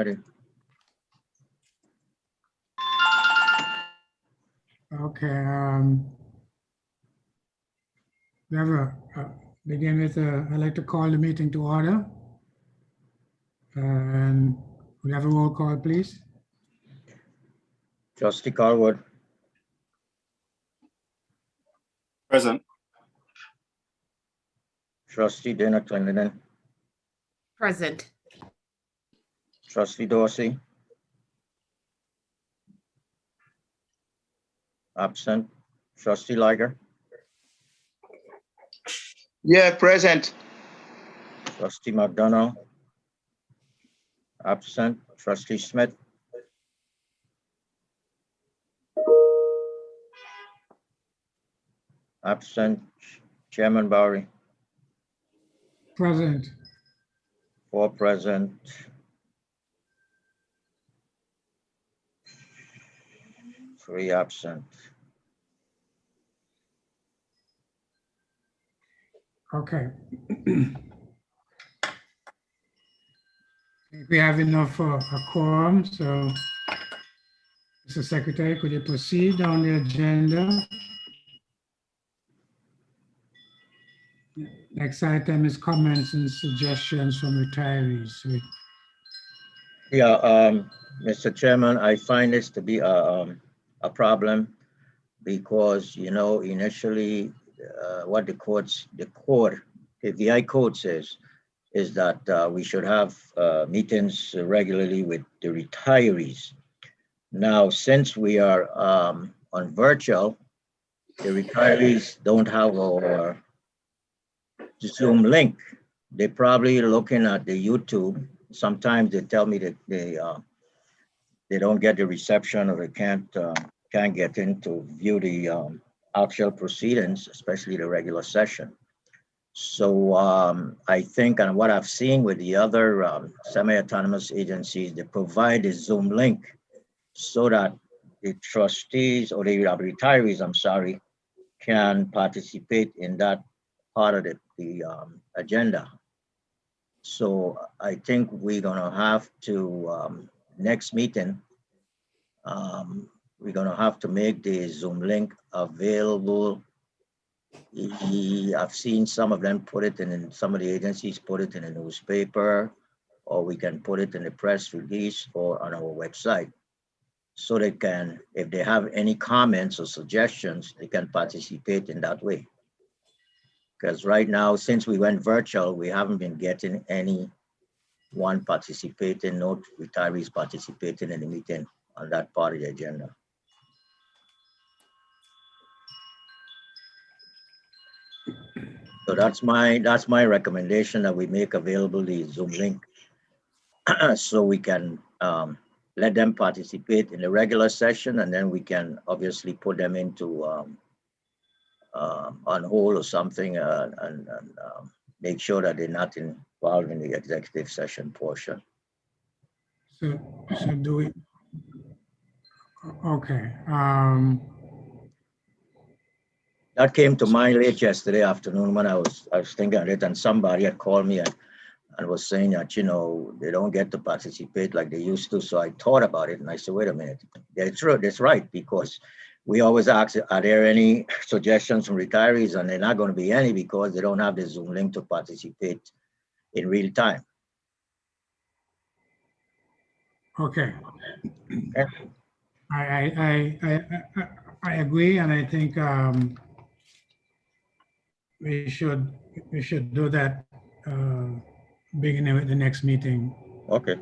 ready. Okay. We have begin with, I'd like to call the meeting to order. And we have a roll call, please. Trustee Carwood, Present. Trustee Dana Clendenin, Present. Trustee Dorsey. Absent. Trustee Liger, Yeah, present. Trustee McDonough. Absent. Trustee Smith. Absent. Chairman Bowery, Present. 4 present. 3 absent. Okay. We have enough for a quorum, so Mr. Secretary, could you proceed on the agenda? Next item is comments and suggestions from retirees. Yeah, Mr. Chairman, I find this to be a problem because, you know, initially, what the VI code says is that we should have meetings regularly with the retirees. Now, since we are on virtual, the retirees don't have our Zoom link. They're probably looking at the YouTube. Sometimes they tell me that they don't get the reception or they can't get in to view the actual proceedings, especially the regular session. So I think, and what I've seen with the other semi-autonomous agencies, they provide a Zoom link so that the trustees or the retirees, I'm sorry, can participate in that part of the agenda. So I think we're gonna have to, next meeting, we're gonna have to make the Zoom link available. I've seen some of them put it in, some of the agencies put it in a newspaper, or we can put it in a press release or on our website. So they can, if they have any comments or suggestions, they can participate in that way. Because right now, since we went virtual, we haven't been getting anyone participating, no retirees participating in the meeting on that part of the agenda. So that's my recommendation, that we make available the Zoom link so we can let them participate in the regular session, and then we can obviously put them into on hold or something and make sure that they're not involved in the executive session portion. So do we? Okay. That came to mind late yesterday afternoon when I was thinking of it, and somebody had called me and was saying that, you know, they don't get to participate like they used to. So I thought about it and I said, wait a minute, that's true, that's right, because we always ask, are there any suggestions from retirees? And they're not going to be any because they don't have the Zoom link to participate in real time. Okay. Okay. I agree, and I think we should do that beginning with the next meeting. Okay.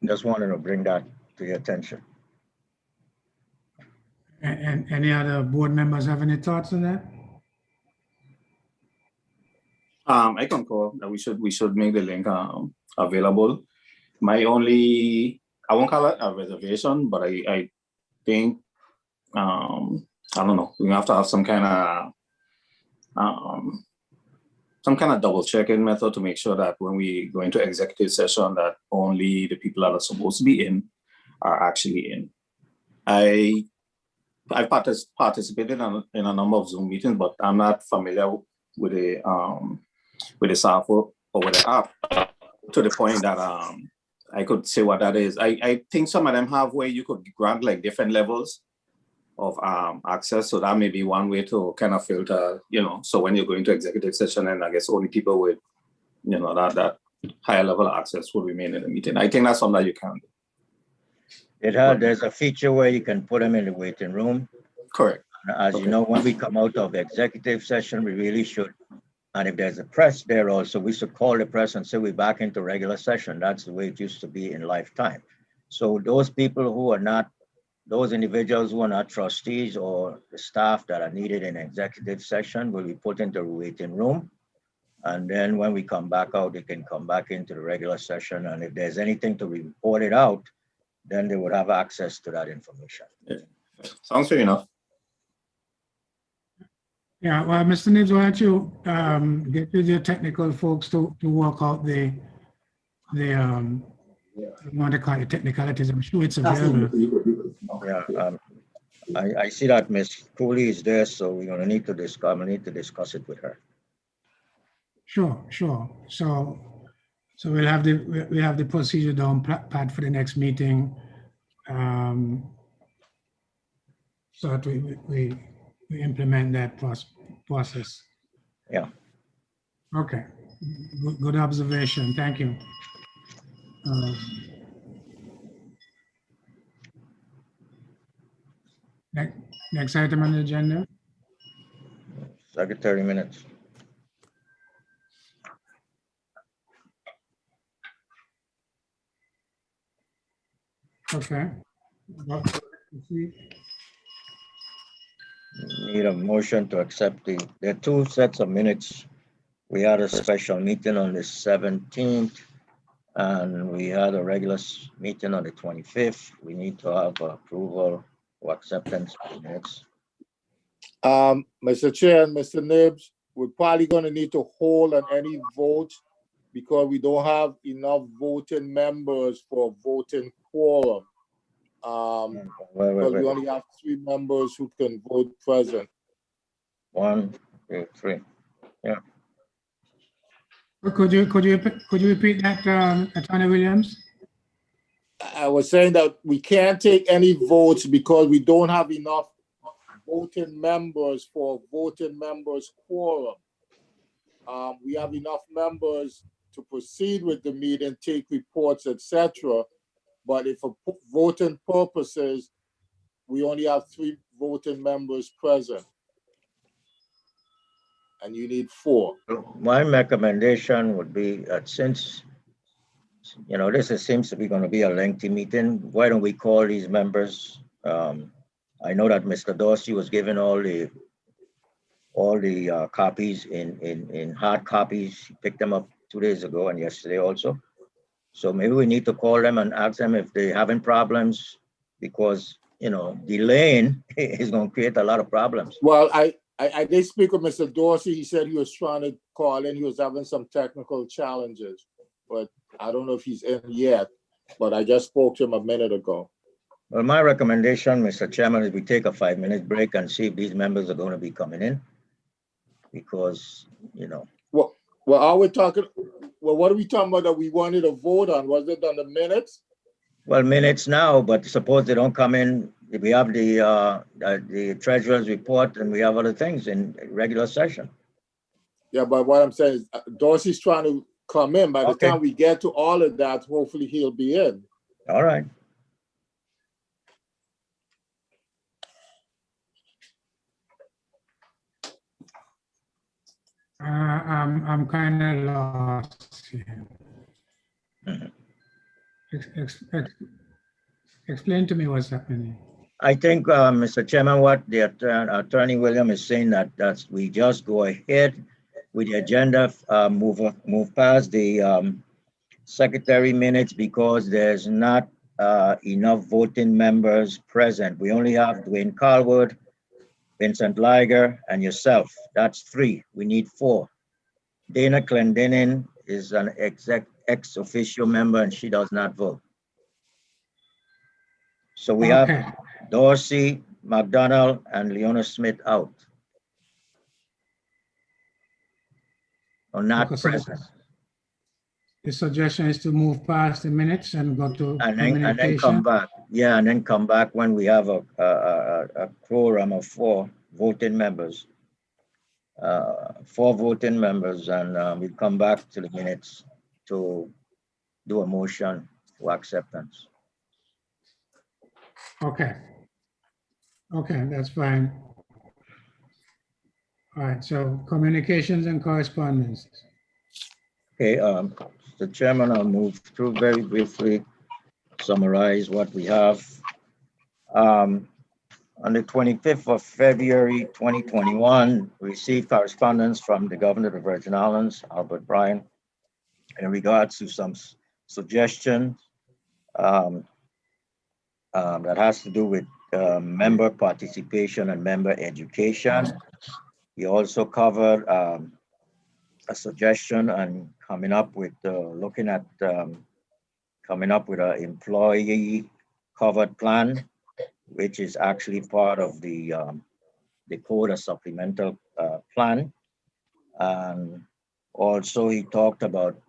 Just wanted to bring that to your attention. And any other board members have any thoughts on that? I concur that we should make the link available. My only, I won't call it a reservation, but I think I don't know, we have to have some kind of double checking method to make sure that when we go into executive session, that only the people that are supposed to be in are actually in. I've participated in a number of Zoom meetings, but I'm not familiar with the software or with the app to the point that I could say what that is. I think some of them have where you could grant like different levels of access. So that may be one way to kind of filter, so when you're going to executive session, and I guess only people with, that higher level access will remain in the meeting. I think that's something that you can do. There's a feature where you can put them in the waiting room. Correct. As you know, when we come out of executive session, we really should, and if there's a press there also, we should call the press and say we're back into regular session. That's the way it used to be in lifetime. So those people who are not, those individuals who are not trustees or the staff that are needed in executive session will be put into the waiting room. And then when we come back out, they can come back into the regular session. And if there's anything to be reported out, then they would have access to that information. Yeah. Sounds fair enough. Yeah, well, Mr. Nibs, why don't you get with your technical folks to work out the what they call it, technicalities. I'm sure it's available. Yeah, I see that Ms. Cooley is there, so we're gonna need to discuss. I need to discuss it with her. Sure. So we'll have the procedure down pat for the next meeting, so that we implement that process. Yeah. Okay. Good observation. Thank you. Next item on the agenda. Secretary minutes. Okay. Need a motion to accept there are two sets of minutes. We had a special meeting on the 17th, and we had a regular meeting on the 25th. We need to have approval or acceptance of minutes. Mr. Chair and Mr. Nibs, we're probably going to need to hold on any vote because we don't have enough voting members for voting quorum. Because we only have 3 members who can vote present. 1, 2, 3. Yeah. Could you repeat that, Attorney Williams? I was saying that we can't take any votes because we don't have enough voting members for voting members quorum. We have enough members to proceed with the meeting, take reports, etc. But if for voting purposes, we only have 3 voting members present. And you need 4. My recommendation would be that since, this seems to be going to be a lengthy meeting, why don't we call these members? I know that Mr. Dorsey was given all the copies in hard copies. He picked them up 2 days ago and yesterday also. So maybe we need to call them and ask them if they're having problems, because, delaying is going to create a lot of problems. Well, I did speak with Mr. Dorsey. He said he was trying to call in. He was having some technical challenges, but I don't know if he's in yet. But I just spoke to him a minute ago. Well, my recommendation, Mr. Chairman, is we take a 5-minute break and see if these members are going to be coming in, because, Well, are we talking? Well, what are we talking about that we wanted to vote on? Was it on the minutes? Well, minutes now, but suppose they don't come in. We have the treasurer's report and we have other things in regular session. Yeah, but what I'm saying is Dorsey's trying to come in. By the time we get to all of that, hopefully he'll be in. All right. I'm kind of lost here. Explain to me what's happening. I think, Mr. Chairman, what the Attorney William is saying, that we just go ahead with the agenda, move past the secretary minutes, because there's not enough voting members present. We only have Dwayne Calwood, Vincent Liger, and yourself. That's 3. We need 4. Dana Clendenin is an ex officio member, and she does not vote. So we have Dorsey, McDonald, and Leona Smith out. Or not present. the suggestion is to move past the minutes and go to And then come communication. back. Yeah, and then come back when we have a quorum of 4 voting members. 4 voting members, and we come back to the minutes to do a motion for acceptance. Okay. Okay, that's fine. All right, so communications and correspondence. Okay, the chairman, I'll move through very briefly, summarize what we have. On the 25th of February, 2021, we received correspondence from the Governor of the Virgin Islands, Albert Bryan, in regards to some suggestions that has to do with member participation and member education. He also covered a suggestion on coming up with looking at coming up with an employee covered plan, which is actually part of the CODA supplemental plan. And also he talked about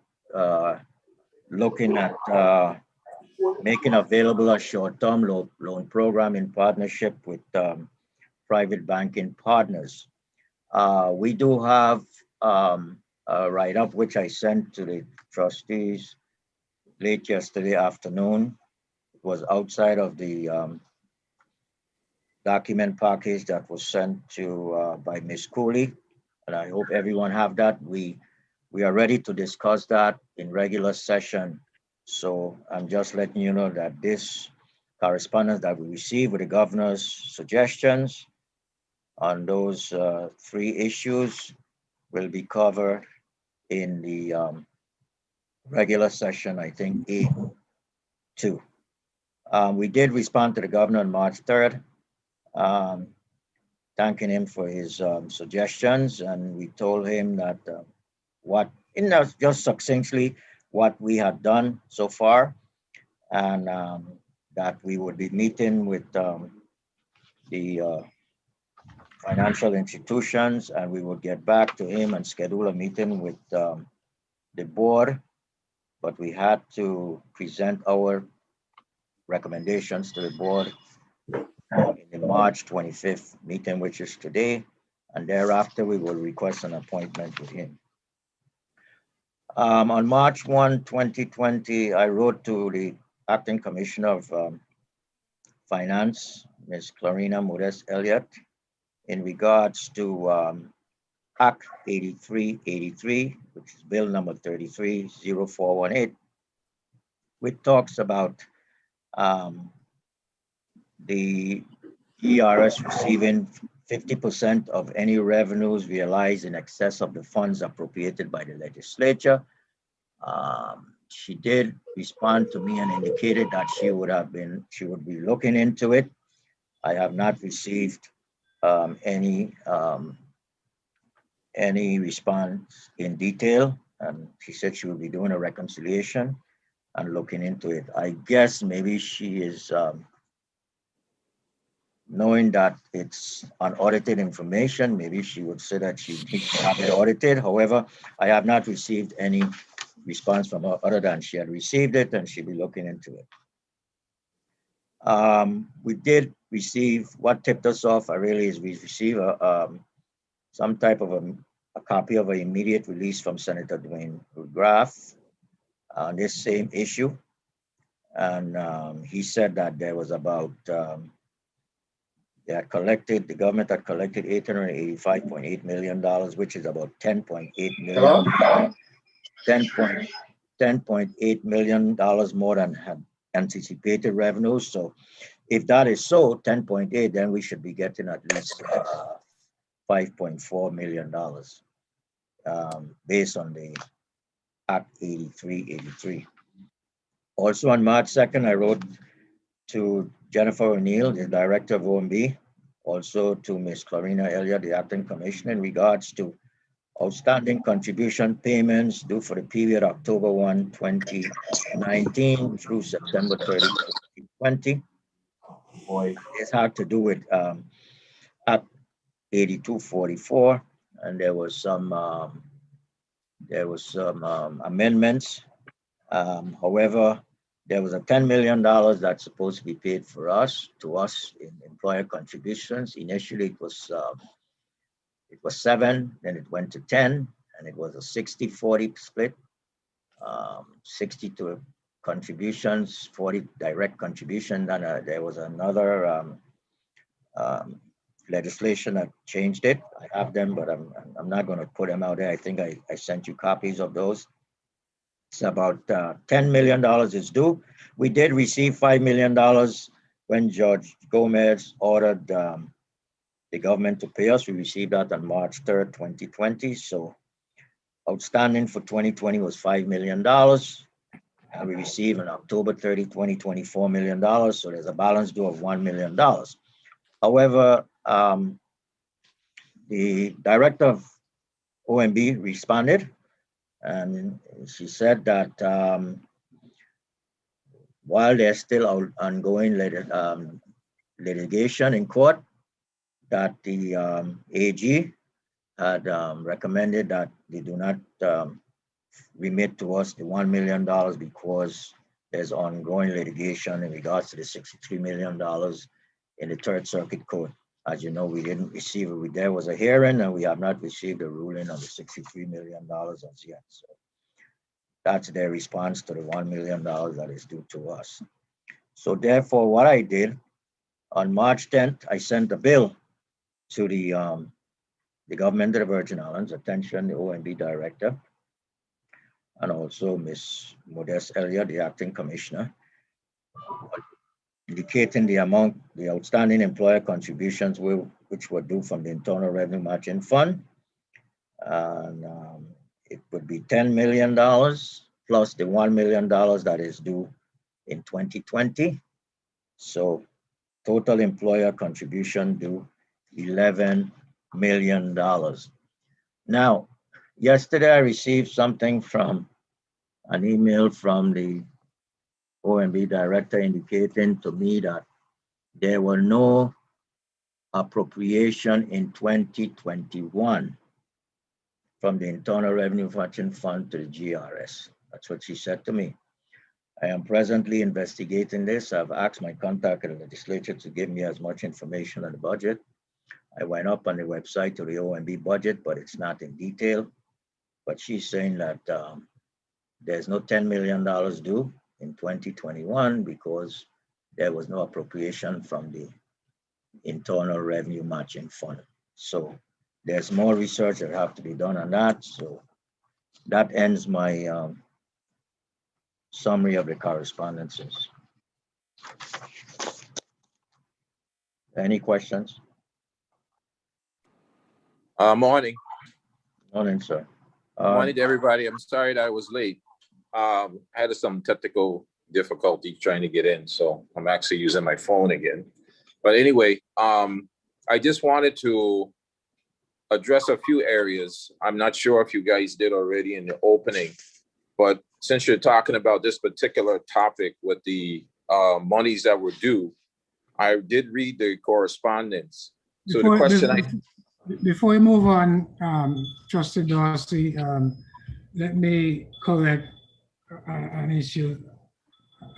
looking at making available a short-term loan program in partnership with private banking partners. We do have a write-up which I sent to the trustees late yesterday afternoon. It was outside of the document package that was sent to by Ms. Cooley, and I hope everyone have that. We are ready to discuss that in regular session. So I'm just letting you know that this correspondence that we received with the governor's suggestions on those 3 issues will be covered in the regular session, I think A2. We did respond to the governor on March 3rd, thanking him for his suggestions, and we told him that just succinctly what we had done so far, and that we would be meeting with the financial institutions, and we would get back to him and schedule a meeting with the board, but we had to present our recommendations to the board in the March 25th meeting, which is today, and thereafter we will request an appointment with him. On March 1, 2020, I wrote to the Acting Commissioner of Finance, Ms. Clarina Modest Elliott, in regards to Act 8383, which is Bill number 330418, which talks about the GERS receiving 50% of any revenues realized in excess of the funds appropriated by the legislature. She did respond to me and indicated that she would be looking into it. I have not received any response in detail, and she said she will be doing a reconciliation and looking into it. I guess maybe she is knowing that it's unaudited information, maybe she would say that she needs to have it audited. However, I have not received any response from her other than she had received it and she'll be looking into it. We did receive, what tipped us off really is we received some type of a copy of an immediate release from Senator Dwayne Graff on this same issue. And he said that there was about, the government had collected $885.8 million, which is about $10.8 million more than had anticipated revenues. So if that is so, 10.8, then we should be getting at least $5.4 million based on the Act 8383. Also on March 2nd, I wrote to Jennifer O'Neill, the director of OMB, also to Ms. Clarina Elliott, the acting commissioner, in regards to outstanding contribution payments due for the period October 1, 2019 through September 30, 2020. This had to do with Act 8244, and there was some amendments However, there was a $10 million that's supposed to be paid to us in employer contributions. Initially, it was 7, then it went to 10, and it was a 60-40 split. 60 to contributions, 40 direct contribution. And there was another legislation that changed it. I have them, but I'm not going to put them out there. I think I sent you copies of those. It's about $10 million is due. We did receive $5 million when Judge Gomez ordered the government to pay us. We received that on March 3rd, 2020. So outstanding for 2020 was $5 million. And we received on October 30, 2020, $4 million. So there's a balance due of $1 million. However, the director of OMB responded, and she said that while there's still ongoing litigation in court, that the AG had recommended that they do not remit to us the $1 million because there's ongoing litigation in regards to the $63 million in the Third Circuit Court. As you know, we didn't receive it. There was a hearing and we have not received a ruling on the $63 million as yet. So that's their response to the $1 million that is due to us. So therefore, what I did on March 10th, I sent a bill to the government of the Virgin Islands, attention, the OMB director, and also Ms. Modeste Elliott, the acting commissioner, indicating the amount, the outstanding employer contributions which were due from the Internal Revenue Matching Fund. And it would be $10 million plus the $1 million that is due in 2020. So total employer contribution due $11 million. Now, yesterday I received something from an email from the OMB director indicating to me that there were no appropriation in 2021 from the Internal Revenue Matching Fund to the GRS. That's what she said to me. I am presently investigating this. I've asked my contact at the legislature to give me as much information on the budget. I went up on the website to the OMB budget, but it's not in detail. But she's saying that there's no $10 million due in 2021 because there was no appropriation from the Internal Revenue Matching Fund. So there's more research that have to be done on that. So that ends my summary of the correspondences. Any questions? Morning. Morning, sir. Morning to everybody. I'm sorry that I was late. I had some technical difficulty trying to get in, so I'm actually using my phone again. But anyway, I just wanted to address a few areas. I'm not sure if you guys did already in the opening, but since you're talking about this particular topic with the monies that were due, I did read the correspondence. So the question before we move on, Trustee Dorsey, let me correct an issue,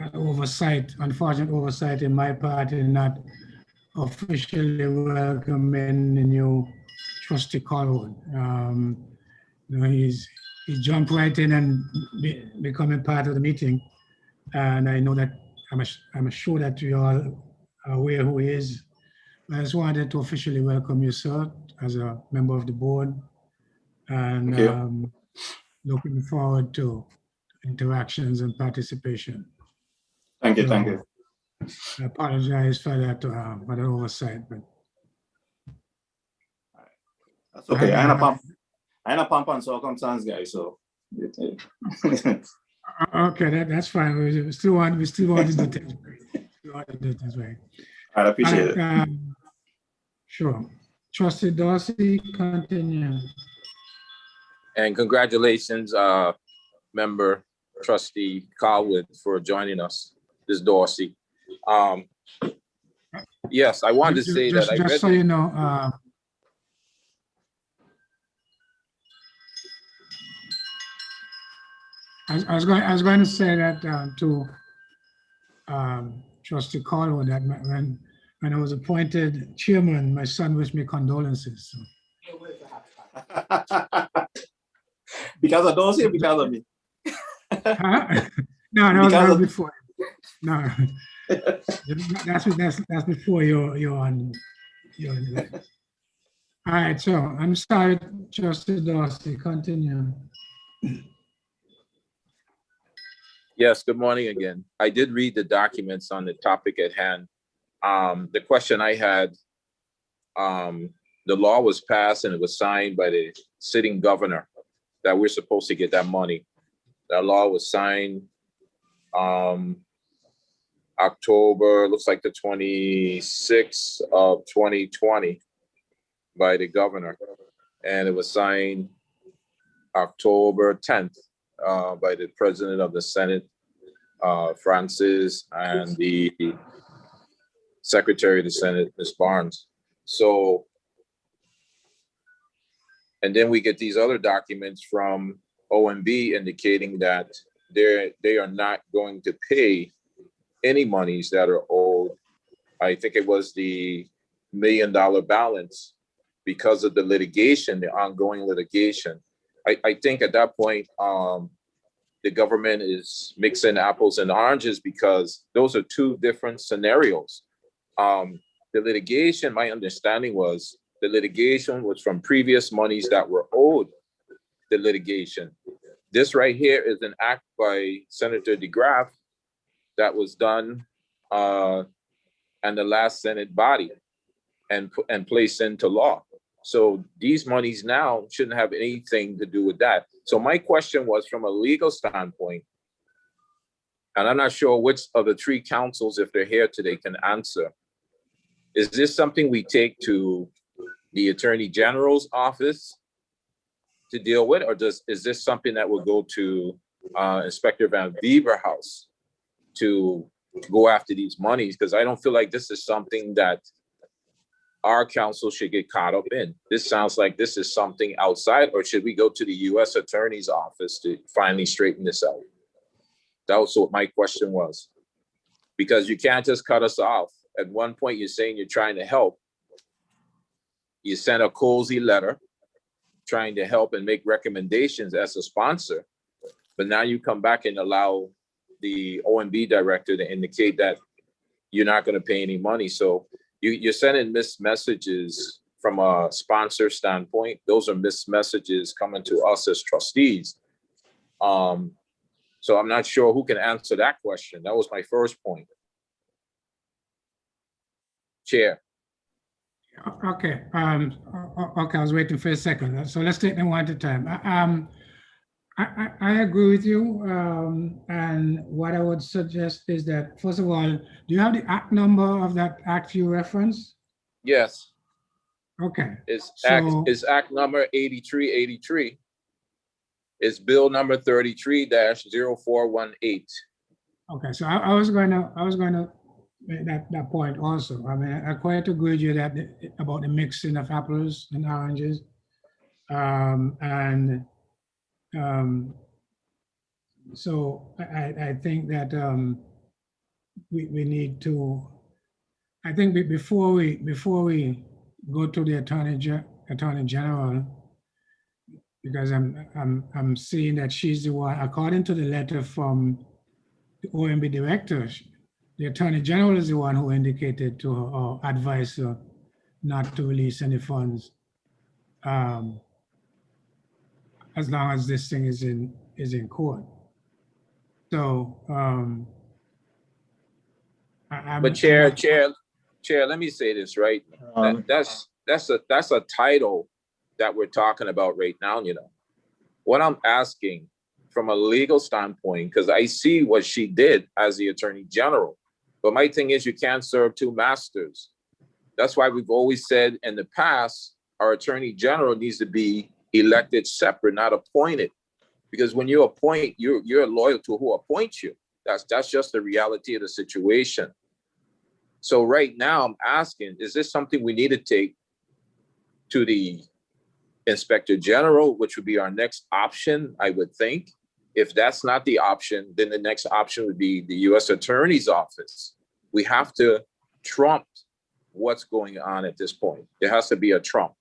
an oversight, unfortunate oversight in my part in not officially welcoming the new Trustee Colwood. You know, he jumped right in and becoming part of the meeting, and I know that I'm sure that you all are aware who he is. I just wanted to officially welcome you, sir, as a member of the board, and looking forward to interactions and participation. Thank you, So, thank you. I apologize for that oversight, but That's okay. I ain't a pump on circumstance guy, so. Okay, that's fine. We still want to do things right. We want to do things right. I appreciate it. Sure. Trustee Dorsey, continue. And congratulations, member Trustee Colwood, for joining us, this Dorsey. Yes, I wanted to say that I read. Just so you know, I was going to say that to Trustee Caldwell, that when I was appointed chairman, my son wished me condolences. So. Because of those here, because of me. Huh? No, that Because was of- before. No, that's before you're on. All right, so I'm sorry, Trustee Dorsey, continue. Yes, good morning again. I did read the documents on the topic at hand. The question I had, the law was passed and it was signed by the sitting governor that we're supposed to get that money. That law was signed October, looks like the 26th of 2020 by the governor. And it was signed October 10th by the president of the Senate, Francis, and the secretary of the Senate, Ms. Barnes. So, and then we get these other documents from OMB indicating that they are not going to pay any monies that are owed. I think it was the $1 million balance because of the litigation, the ongoing litigation. I think at that point, the government is mixing apples and oranges because those are two different scenarios. The litigation, my understanding was the litigation was from previous monies that were owed the litigation. This right here is an act by Senator DeGraff that was done and the last Senate body and placed into law. So these monies now shouldn't have anything to do with that. So my question was from a legal standpoint, and I'm not sure which of the three councils, if they're here today, can answer. Is this something we take to the Attorney General's office to deal with, or is this something that will go to Inspector Van Beaverhouse to go after these monies? Because I don't feel like this is something that our council should get caught up in. This sounds like this is something outside, or should we go to the U.S. Attorney's office to finally straighten this out? That was what my question was. Because you can't just cut us off. At one point, you're saying you're trying to help. You sent a cozy letter trying to help and make recommendations as a sponsor. But now you come back and allow the OMB director to indicate that you're not going to pay any money. So you're sending missed messages from a sponsor standpoint. Those are missed messages coming to us as trustees. So I'm not sure who can answer that question. That was my first point. Chair. Okay. Okay. I was waiting for a second. So let's take them one at a time. I agree with you. And what I would suggest is that, first of all, do you have the act number of that act you reference? Yes. Okay. It's act number 8383. It's bill number 33-0418. Okay. So I was going to make that point also. I mean, I quite agree with you that about the mixing of apples and oranges. So I think that we need to. I think before we go to the Attorney General, because I'm seeing that she's the one, according to the letter from the OMB director, the Attorney General is the one who indicated to her advisor not to release any funds as long as this thing is in court. So, But chair, let me say this, right? That's a title that we're talking about right now, you know. What I'm asking from a legal standpoint, because I see what she did as the Attorney General, but my thing is you can't serve two masters. That's why we've always said in the past, our Attorney General needs to be elected separate, not appointed. Because when you appoint, you're loyal to who appoints you. That's just the reality of the situation. So right now I'm asking, is this something we need to take to the Inspector General, which would be our next option, I would think, If that's not the option, then the next option would be the U.S. Attorney's Office. We have to trump what's going on at this point. There has to be a trump.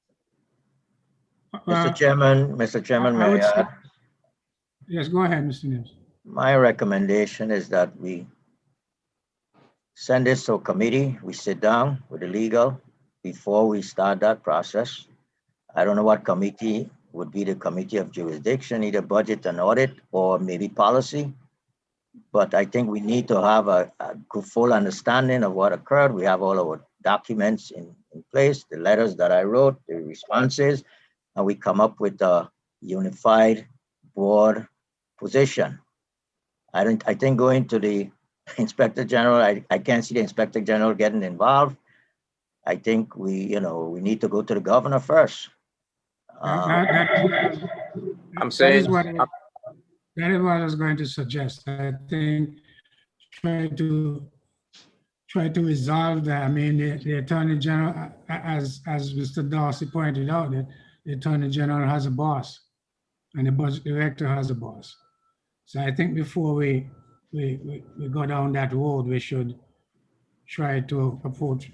Mr. Chairman, I may would I say- add? Yes, go ahead, Mr. Nibbs. My recommendation is that we send this to a committee. We sit down with the legal before we start that process. I don't know what committee would be the committee of jurisdiction, either budget and audit or maybe policy. But I think we need to have a full understanding of what occurred. We have all our documents in place, the letters that I wrote, the responses, and we come up with a unified board position. I think going to the Inspector General, I can't see the Inspector General getting involved. I think we need to go to the governor first. I'm saying, That is what I was going to suggest. I think try to resolve that. I mean, the Attorney General, as Mr. Darcy pointed out, the Attorney General has a boss, and the Budget Director has a boss. So I think before we go down that road, we should try to approach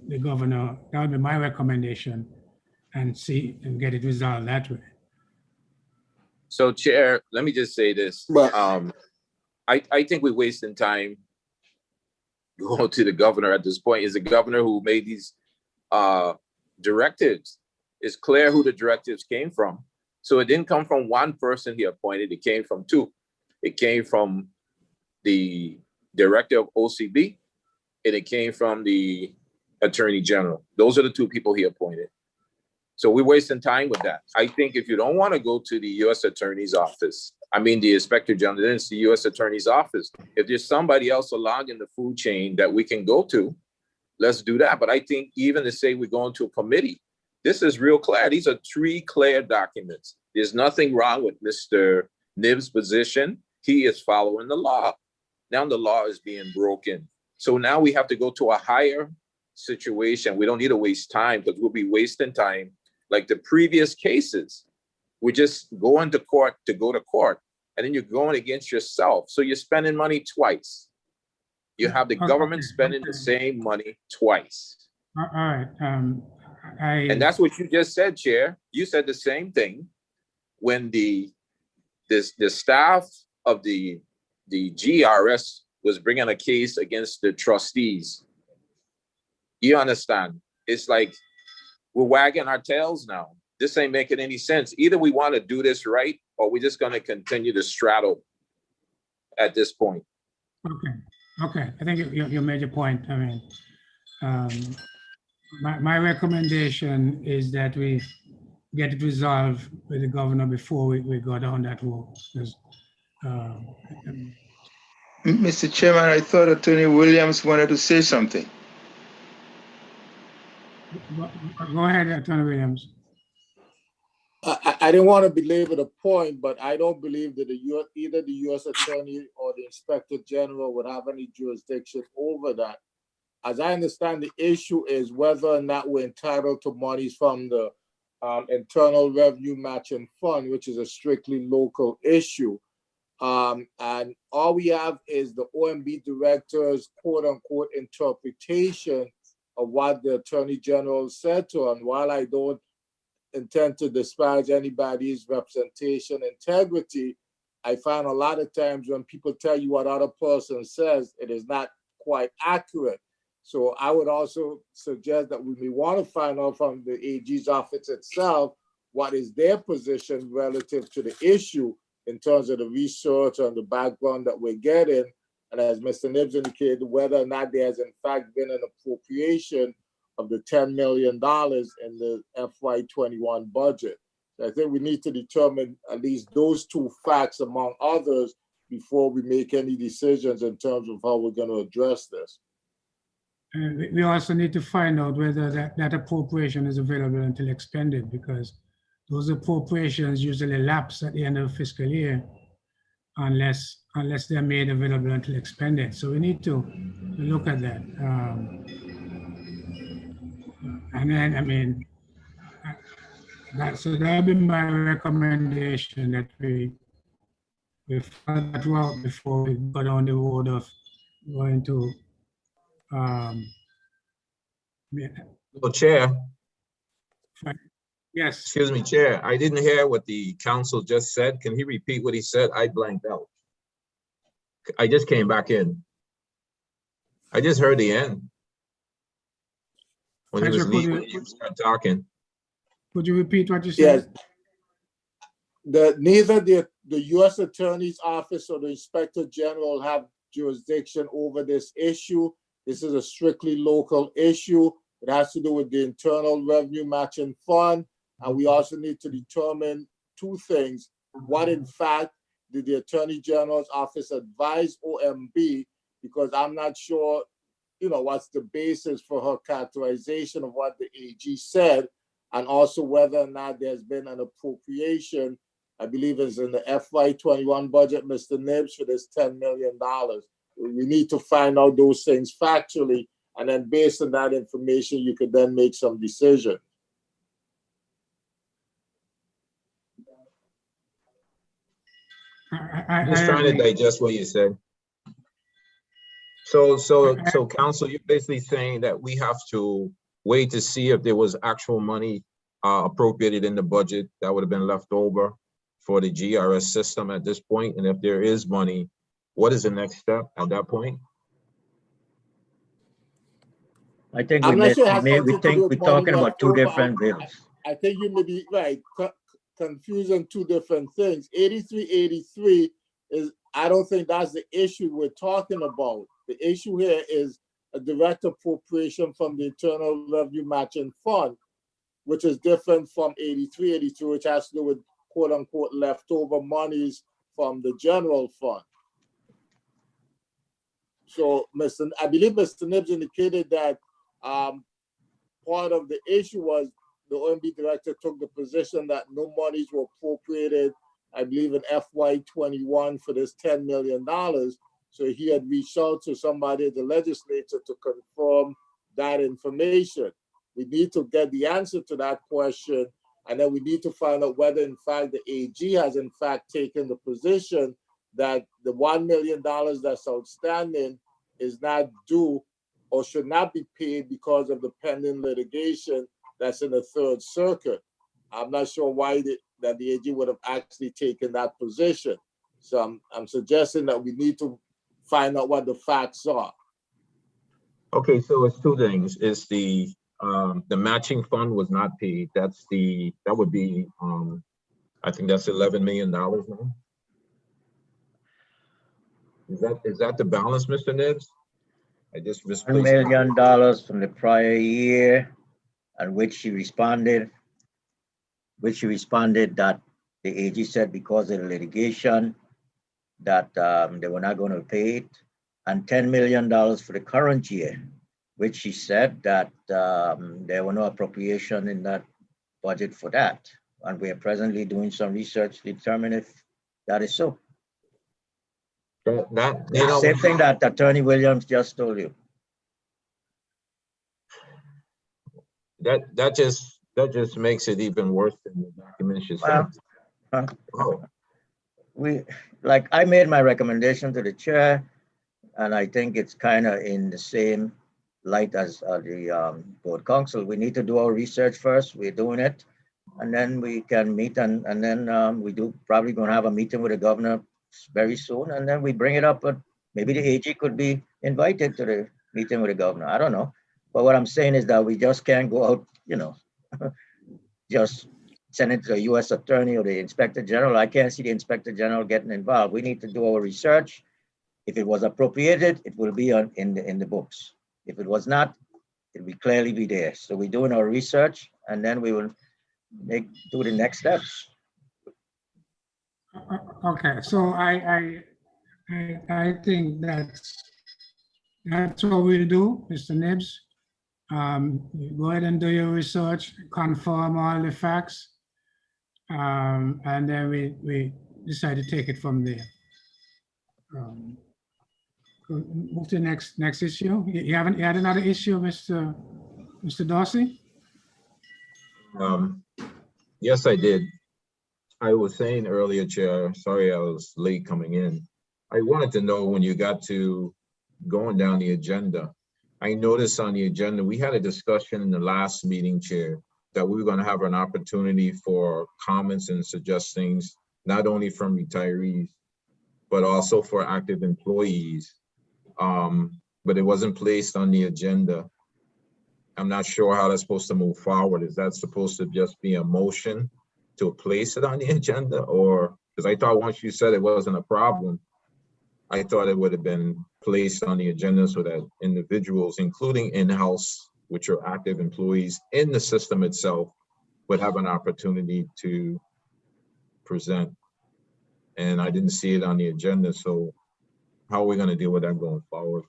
the governor. That would be my recommendation, and see and get it resolved that way. so Chair, let me just say this. But- I think we're wasting time going to the governor at this point. Is the governor who made these directives. It's clear who the directives came from. So it didn't come from one person he appointed, it came from two. It came from the director of OCB, and it came from the Attorney General. Those are the two people he appointed. So we're wasting time with that. I think if you don't want to go to the U.S. Attorney's Office, I mean the Inspector General, then it's the U.S. Attorney's Office. If there's somebody else along in the food chain that we can go to, let's do that. But I think even to say we're going to a committee, this is real clear. These are three clear documents. There's nothing wrong with Mr. Nibbs' position. He is following the law. Now the law is being broken. So now we have to go to a higher situation. We don't need to waste time, because we'll be wasting time like the previous cases. We're just going to court to go to court, and then you're going against yourself. So you're spending money twice. You have the government spending the same money twice. All right. And that's what you just said, Chair. You said the same thing when the staff of the GERS was bringing a case against the trustees. You understand? It's like we're wagging our tails now. This ain't making any sense. Either we want to do this right, or we're just going to continue to straddle at this point. Okay. I think you made your point. I mean, my recommendation is that we get it resolved with the governor before we go down that road. Mr. Chairman, I thought Attorney Williams wanted to say something. Go ahead, Attorney Williams. I didn't want to belabor the point, but I don't believe that either the U.S. Attorney or the Inspector General would have any jurisdiction over that. As I understand, the issue is whether or not we're entitled to monies from the Internal Revenue Matching Fund, which is a strictly local issue. And all we have is the OMB director's quote unquote interpretation of what the Attorney General said to him. While I don't intend to disparage anybody's representation integrity, I find a lot of times when people tell you what other person says, it is not quite accurate. So I would also suggest that we may want to find out from the AG's office itself what is their position relative to the issue in terms of the research and the background that we're getting. And as Mr. Nibbs indicated, whether or not there's in fact been an appropriation of the $10 million in the FY21 budget. So I think we need to determine at least those two facts among others before we make any decisions in terms of how we're going to address this. We also need to find out whether that appropriation is available until expended, because those appropriations usually lapse at the end of the fiscal year unless they're made available until expended. So we need to look at that. And then, I mean, so that'll be my recommendation, that we we find that route before we go down the road of going to, yeah, Well, Chair, yes, excuse me, Chair, I didn't hear what the council just said. Can he repeat what he said? I blanked out. I just came back in. I just heard the end. When he was Patrick, leaving, you started talking. could you repeat what you said? Yes. Neither the U.S. Attorney's Office or the Inspector General have jurisdiction over this issue. This is a strictly local issue. It has to do with the Internal Revenue Matching Fund. And we also need to determine two things. What, in fact, did the Attorney General's Office advise OMB? Because I'm not sure, what's the basis for her characterization of what the AG said, and also whether or not there's been an appropriation, I believe it's in the FY21 budget, Mr. Nibbs, for this $10 million. We need to find out those things factually, and then based on that information, you could then make some decision. I'm just trying to digest what you said. So council, you're basically saying that we have to wait to see if there was actual money appropriated in the budget that would have been left over for the GRS system at this point, and if there is money, what is the next step at that point? I think I'm not sure it has we something to do think with we're money talking about left two over. different bills. I think you may be right, confusing two different things. 8383 is, I don't think that's the issue we're talking about. The issue here is a direct appropriation from the Internal Revenue Matching Fund, which is different from 8382, which has to do with quote unquote leftover monies from the general fund. So I believe Mr. Nibbs indicated that part of the issue was the OMB director took the position that no monies were appropriated, I believe in FY21 for this $10 million. So he had reached out to somebody at the legislature to confirm that information. We need to get the answer to that question, and then we need to find out whether in fact the AG has in fact taken the position that the $1 million that's outstanding is not due or should not be paid because of the pending litigation that's in the Third Circuit. I'm not sure why that the AG would have actually taken that position. So I'm suggesting that we need to find out what the facts are. Okay, so it's two things. It's the matching fund was not paid. That would be I think that's $11 million now. Is that the balance, Mr. Nibbs? I just misplaced $1 million from the prior year, and which she responded that the AG said because of the litigation that they were not going to pay it, and $10 million for the current year, which she said that there were no appropriation in that budget for that. And we are presently doing some research to determine if that is so. Same thing that Attorney Williams just told you. That just makes it even worse than the document you sent. I made my recommendation to the chair, and I think it's kind of in the same light as the board council. We need to do our research first. We're doing it, and then we can meet, and then we do probably going to have a meeting with the governor very soon, and then we bring it up. But maybe the AG could be invited to the meeting with the governor. I don't know. But what I'm saying is that we just can't go out, just send it to the U.S. attorney or the inspector general. I can't see the inspector general getting involved. We need to do our research. If it was appropriated, it will be in the books. If it was not, it will clearly be there. So we're doing our research, and then we will do the next steps. Okay, so I think that's what we'll do, Mr. Nibbs. Go ahead and do your research, confirm all the facts, and then we decide to take it from there. Move to the next issue. You had another issue, Mr. Dorsey? Yes, I did. I was saying earlier, Chair, sorry I was late coming in. I wanted to know when you got to going down the agenda. I noticed on the agenda, we had a discussion in the last meeting, Chair, that we were going to have an opportunity for comments and suggest things, not only from retirees, but also for active employees. But it wasn't placed on the agenda. I'm not sure how that's supposed to move forward. Is that supposed to just be a motion to place it on the agenda? Or, because I thought once you said it wasn't a problem, I thought it would have been placed on the agenda so that individuals, including in-house, which are active employees in the system itself, would have an opportunity to present. And I didn't see it on the agenda, so how are we going to deal with that going forward?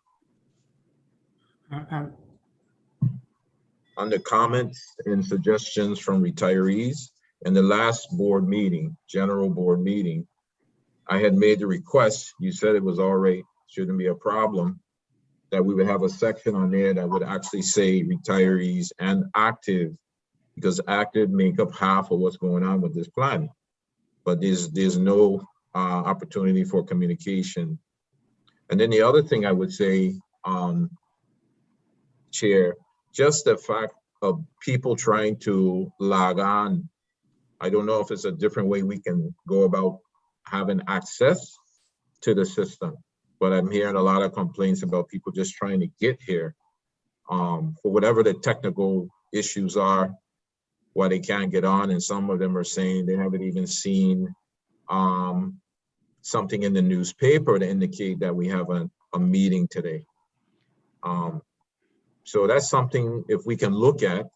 Under comments and suggestions from retirees, in the last board meeting, general board meeting, I had made the request, you said it was all right, shouldn't be a problem, that we would have a section on there that would actually say retirees and active, because active make up half of what's going on with this plan. But there's no opportunity for communication. And then the other thing I would say, Chair, just the fact of people trying to log on. I don't know if it's a different way we can go about having access to the system, but I'm hearing a lot of complaints about people just trying to get here for whatever the technical issues are, why they can't get on. And some of them are saying they haven't even seen something in the newspaper to indicate that we have a meeting today. So that's something, if we can look at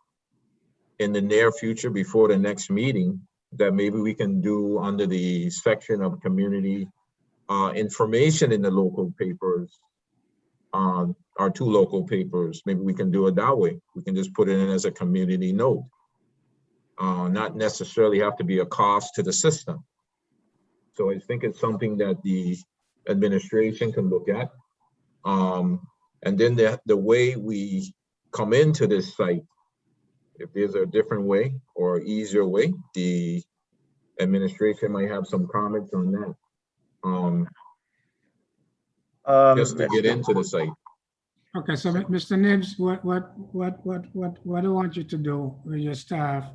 in the near future before the next meeting, that maybe we can do under the section of community information in the local papers, our 2 local papers. Maybe we can do it that way. We can just put it in as a community note. Not necessarily have to be a cost to the system. So I think it's something that the administration can look at. And then the way we come into this site, if there's a different way or easier way, the administration might have some comments on that. Just to get into the site. Okay, so Mr. Nibbs, what I want you to do with your staff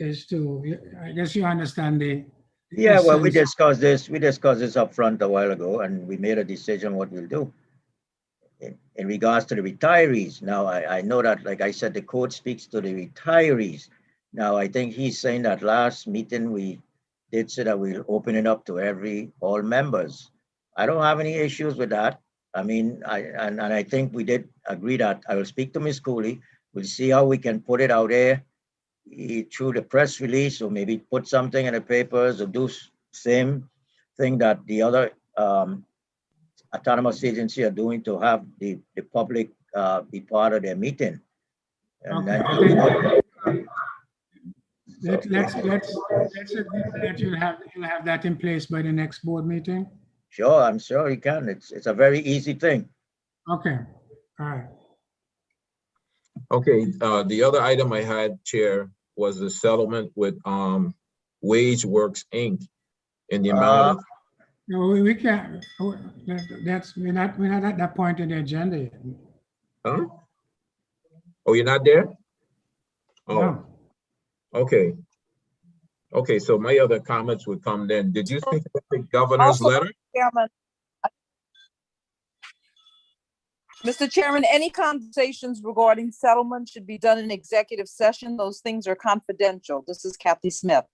is to, I guess you understand the. Yeah, well, we discussed this up front a while ago, and we made a decision what we'll do. In regards to the retirees, now I know that, like I said, the code speaks to the retirees. Now, I think he's saying that last meeting we did say that we'll open it up to all members. I don't have any issues with that. I mean, I think we did agree that I will speak to Ms. Cooley. We'll see how we can put it out there through the press release, or maybe put something in the papers, or do same thing that the other autonomous agency are doing to have the public be part of their meeting. And okay. Let's agree that you'll have that in place by the next board meeting. Sure, I'm sure you can. It's a very easy thing. Okay, all right. Okay, the other item I had, Chair, was the settlement with Wage Works Inc. in the amount of. No, we can't. We're not at that point in the agenda yet. Huh? Oh, you're not there? Oh, No. okay. Okay, so my other comments would come then. Did you think of the governor's Also, letter? Chairman. Mr. Chairman, any conversations regarding settlement should be done in executive session. Those things are confidential. This is Kathy Smith.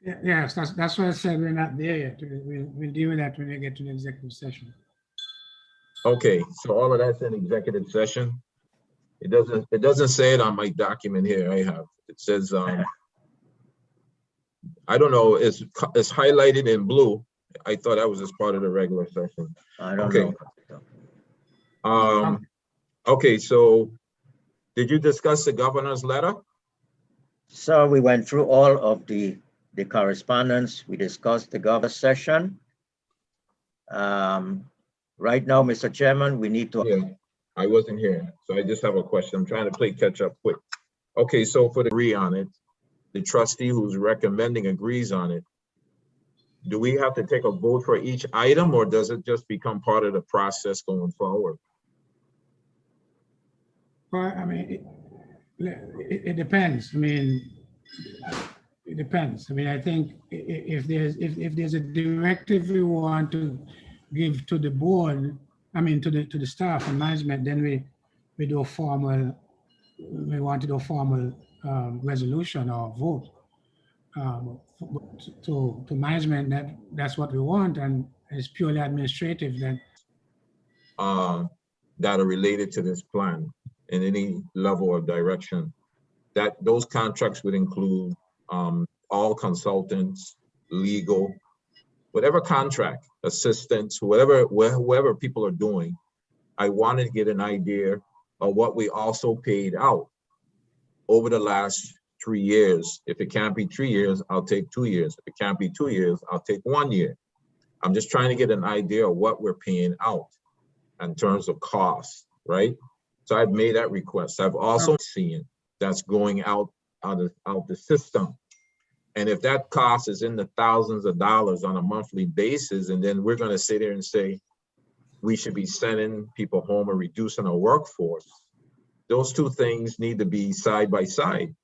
Yes, that's why I said we're not there yet. We'll deal with that when we get to the executive session. Okay, so all of that's in executive session. It doesn't say it on my document here I have. It says, I don't know, it's highlighted in blue. I thought that was as part of the regular session. I don't know. Okay, so did you discuss the governor's letter? So we went through all of the correspondence. We discussed the governor's session. Right now, Mr. Chairman, we need to. Yeah, I wasn't here, so I just have a question. I'm trying to play catch up quick. Okay, so for the agree on it, the trustee who's recommending agrees on it, do we have to take a vote for each item, or does it just become part of the process going forward? Well, I mean, it depends. I mean, it depends. I mean, I think if there's a directive we want to give to the board, I mean, to the staff and management, then we do a formal, we want to do a formal resolution or vote. To management, that's what we want, and it's purely administrative then. That are related to this plan in any level of direction, that those contracts would include all consultants, legal, whatever contract, assistants, whoever people are doing. I wanted to get an idea of what we also paid out over the last 3 years. If it can't be 3 years, I'll take 2 years. If it can't be 2 years, I'll take 1 year. I'm just trying to get an idea of what we're paying out in terms of costs, right? So I've made that request. I've also seen that's going out the system. And if that cost is in the thousands of dollars on a monthly basis, and then we're gonna sit there and say, we should be sending people home or reducing our workforce, those two things need to be side by side.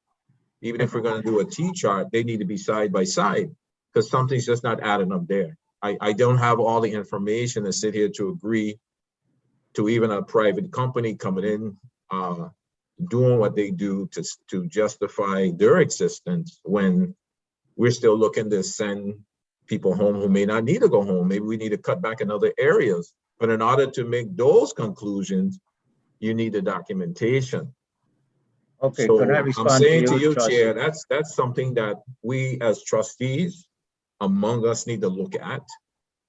Even if we're gonna do a T-chart, they need to be side by side, because something's just not adding up there. I don't have all the information to sit here to agree to even a private company coming in, doing what they do to justify their existence when we're still looking to send people home who may not need to go home. Maybe we need to cut back in other areas. But in order to make those conclusions, you need the documentation. Okay, So can I I'm respond saying to you, trustee? Chair, that's something that we as trustees among us need to look at.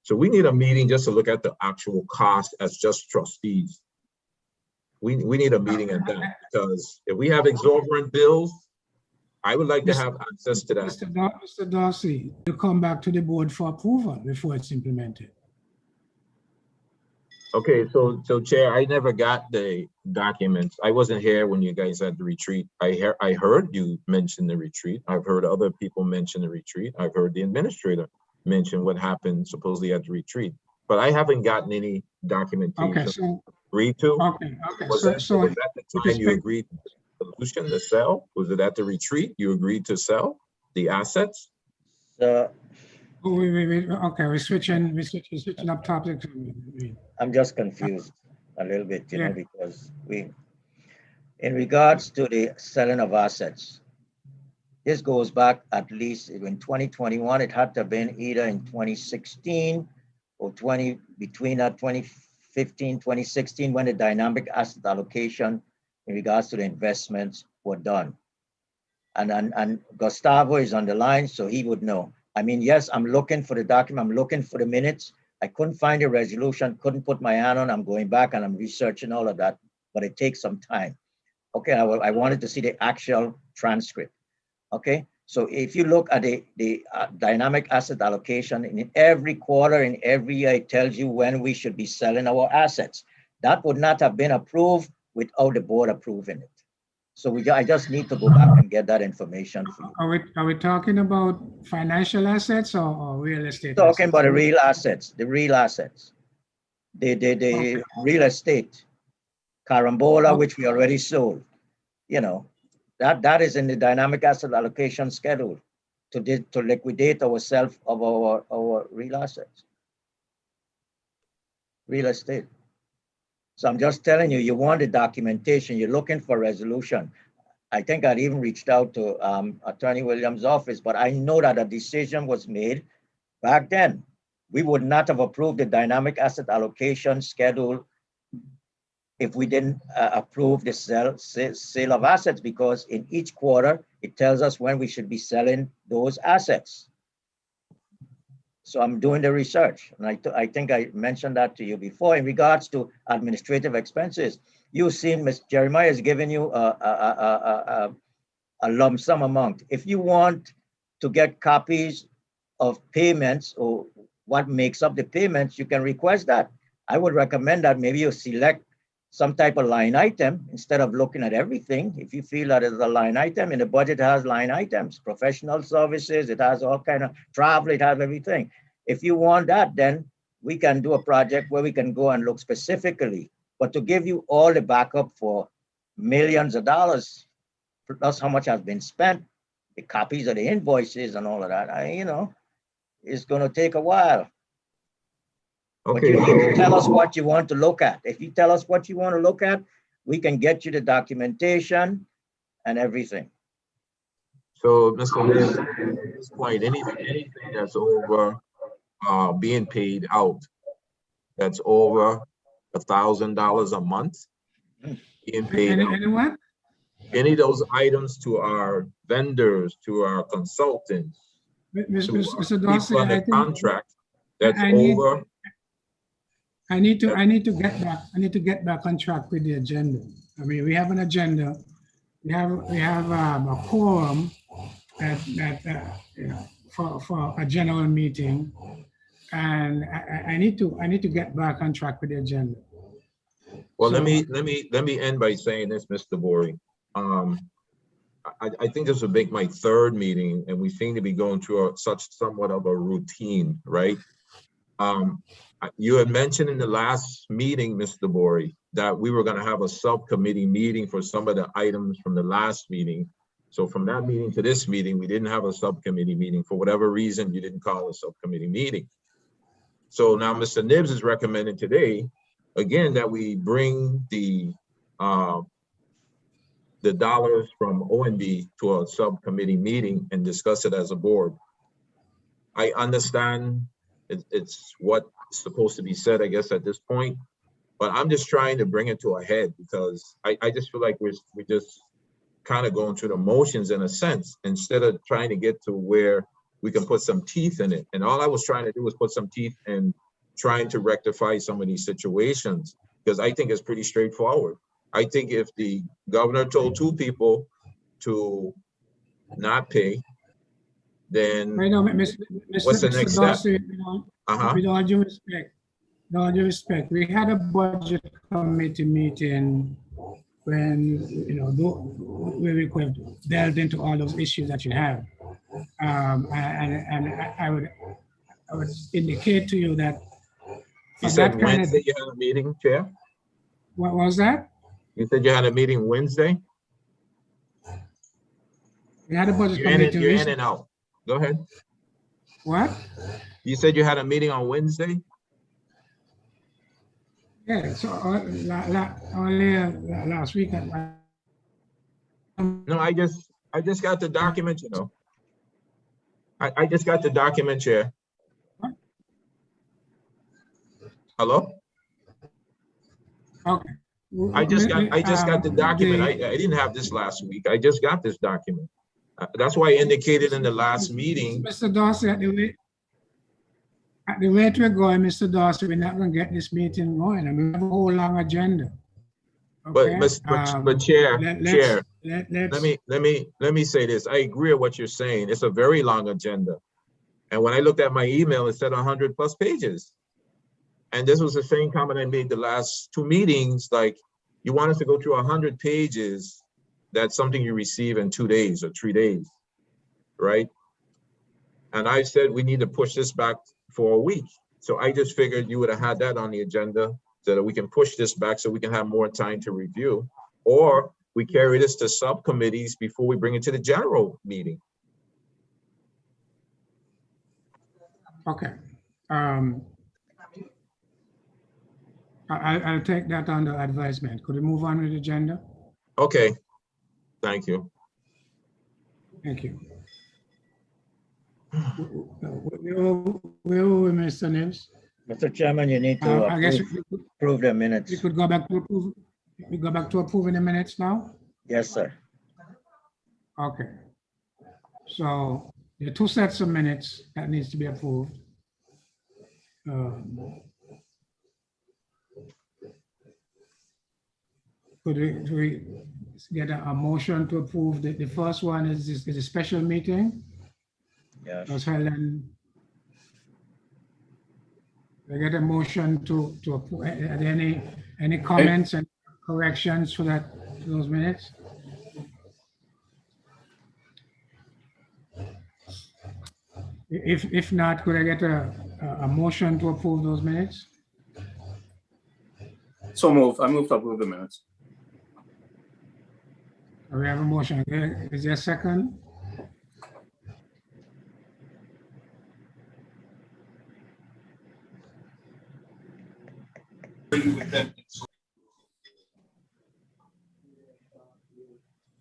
So we need a meeting just to look at the actual cost as just trustees. We need a meeting at that, because if we have exorbitant bills, I would like to have access to that. Mr. Darcy, you come back to the board for approval before it's implemented. Okay, so Chair, I never got the documents. I wasn't here when you guys had the retreat. I heard you mention the retreat. I've heard other people mention the retreat. I've heard the administrator mention what happened supposedly at the retreat, but I haven't gotten any documentation. Okay, so agreed to. okay. Was that the time you agreed to the solution to sell? Was it at the retreat you agreed to sell the assets? So Okay, we're switching up topics. I'm just confused a little bit, you know, Yeah. because in regards to the selling of assets, this goes back at least in 2021. It had to have been either in 2016 or between that 2015, 2016, when the dynamic asset allocation in regards to the investments were done. And Gustavo is on the line, so he would know. I mean, yes, I'm looking for the document, I'm looking for the minutes. I couldn't find a resolution, couldn't put my hand on. I'm going back and I'm researching all of that, but it takes some time. Okay, I wanted to see the actual transcript. Okay, so if you look at the dynamic asset allocation in every quarter, in every year, it tells you when we should be selling our assets. That would not have been approved without the board approving it. So I just need to go back and get that information for you. Are we talking about financial assets or real estate? Talking about the real assets, the real estate, Carambola, which we already sold, you know. That is in the dynamic asset allocation schedule to liquidate ourselves of our real assets, real estate. So I'm just telling you, you want the documentation, you're looking for resolution. I think I'd even reached out to Attorney Williams' office, but I know that a decision was made back then. We would not have approved the dynamic asset allocation schedule if we didn't approve the sale of assets, because in each quarter, it tells us when we should be selling those assets. So I'm doing the research. And I think I mentioned that to you before. In regards to administrative expenses, you've seen Ms. Jeremiah has given you a lump sum amount. If you want to get copies of payments or what makes up the payments, you can request that. I would recommend that maybe you select some type of line item instead of looking at everything. If you feel that it's a line item, and the budget has line items, professional services, it has all kind of travel, it has everything. If you want that, then we can do a project where we can go and look specifically. But to give you all the backup for millions of dollars, plus how much has been spent, the copies of the invoices and all of that, it's going to take a while. But you need to tell us what you want to look at. If you tell us what you want to look at, we can get you the documentation and everything. So, Mr. Liz, at this point, anything that's over being paid out, that's over $1,000 a month being paid out. Anyone? Any of those items to our vendors, to our consultants, Mr. Dorsey, people under contract, that's over. I need to get back on track with the agenda. I mean, we have an agenda. We have a quorum for a general meeting, and I need to get back on track with the agenda. Well, let me end by saying this, Mr. Bori. I think this will make my third meeting, and we seem to be going through somewhat of a routine, right? You had mentioned in the last meeting, Mr. Bori, that we were going to have a subcommittee meeting for some of the items from the last meeting. So from that meeting to this meeting, we didn't have a subcommittee meeting. For whatever reason, you didn't call a subcommittee meeting. So now Mr. Nibbs is recommending today, again, that we bring the dollars from ONB to a subcommittee meeting and discuss it as a board. I understand it's what's supposed to be said, I guess, at this point, but I'm just trying to bring it to a head because I just feel like we're just kind of going through the motions in a sense, instead of trying to get to where we can put some teeth in it. And all I was trying to do was put some teeth in trying to rectify some of these situations, because I think it's pretty straightforward. I think if the governor told two people to not pay, then what's the next step? With all due respect, we had a budget committee meeting when, we could delve into all those issues that you have. And I would indicate to you that. You said Wednesday you had a meeting, Chair? What was that? You said you had a meeting Wednesday? We had a budget committee. You're in and out. Go ahead. What? You said you had a meeting on Wednesday? Yeah, so only last week. No, I just got the document, I just got the document, Chair. Hello? Okay. I just got the document. I didn't have this last week. I just got this document. That's why I indicated in the last meeting. Mr. Dorsey, at the rate we're going, Mr. Dorsey, we're not going to get this meeting going. I mean, we have a whole long agenda. Okay? But Chair, let me say this. I agree with what you're saying. It's a very long agenda. And when I looked at my email, it said 100+ pages. And this was the same comment I made the last two meetings. Like, you want us to go through 100 pages. That's something you receive in 2 days or 3 days, right? And I said we need to push this back for a week. So I just figured you would have had that on the agenda so that we can push this back so we can have more time to review. Or we carry this to subcommittees before we bring it to the general meeting. Okay. I'll take that under advisement. Could we move on with the agenda? Okay. Thank you. Thank you. Where are we, Mr. Nibbs? Mr. Chairman, you need to I guess approve the minutes. we could go back to approve. We go back to approving the minutes now? Yes, sir. Okay. So there are two sets of minutes that needs to be approved. Could we get a motion to approve? The first one is a special meeting. Yes. Was held in. I get a motion to approve. Any comments and corrections to those minutes? If not, could I get a motion to approve those minutes? So move. I move to approve the minutes. We have a motion. Is there a second?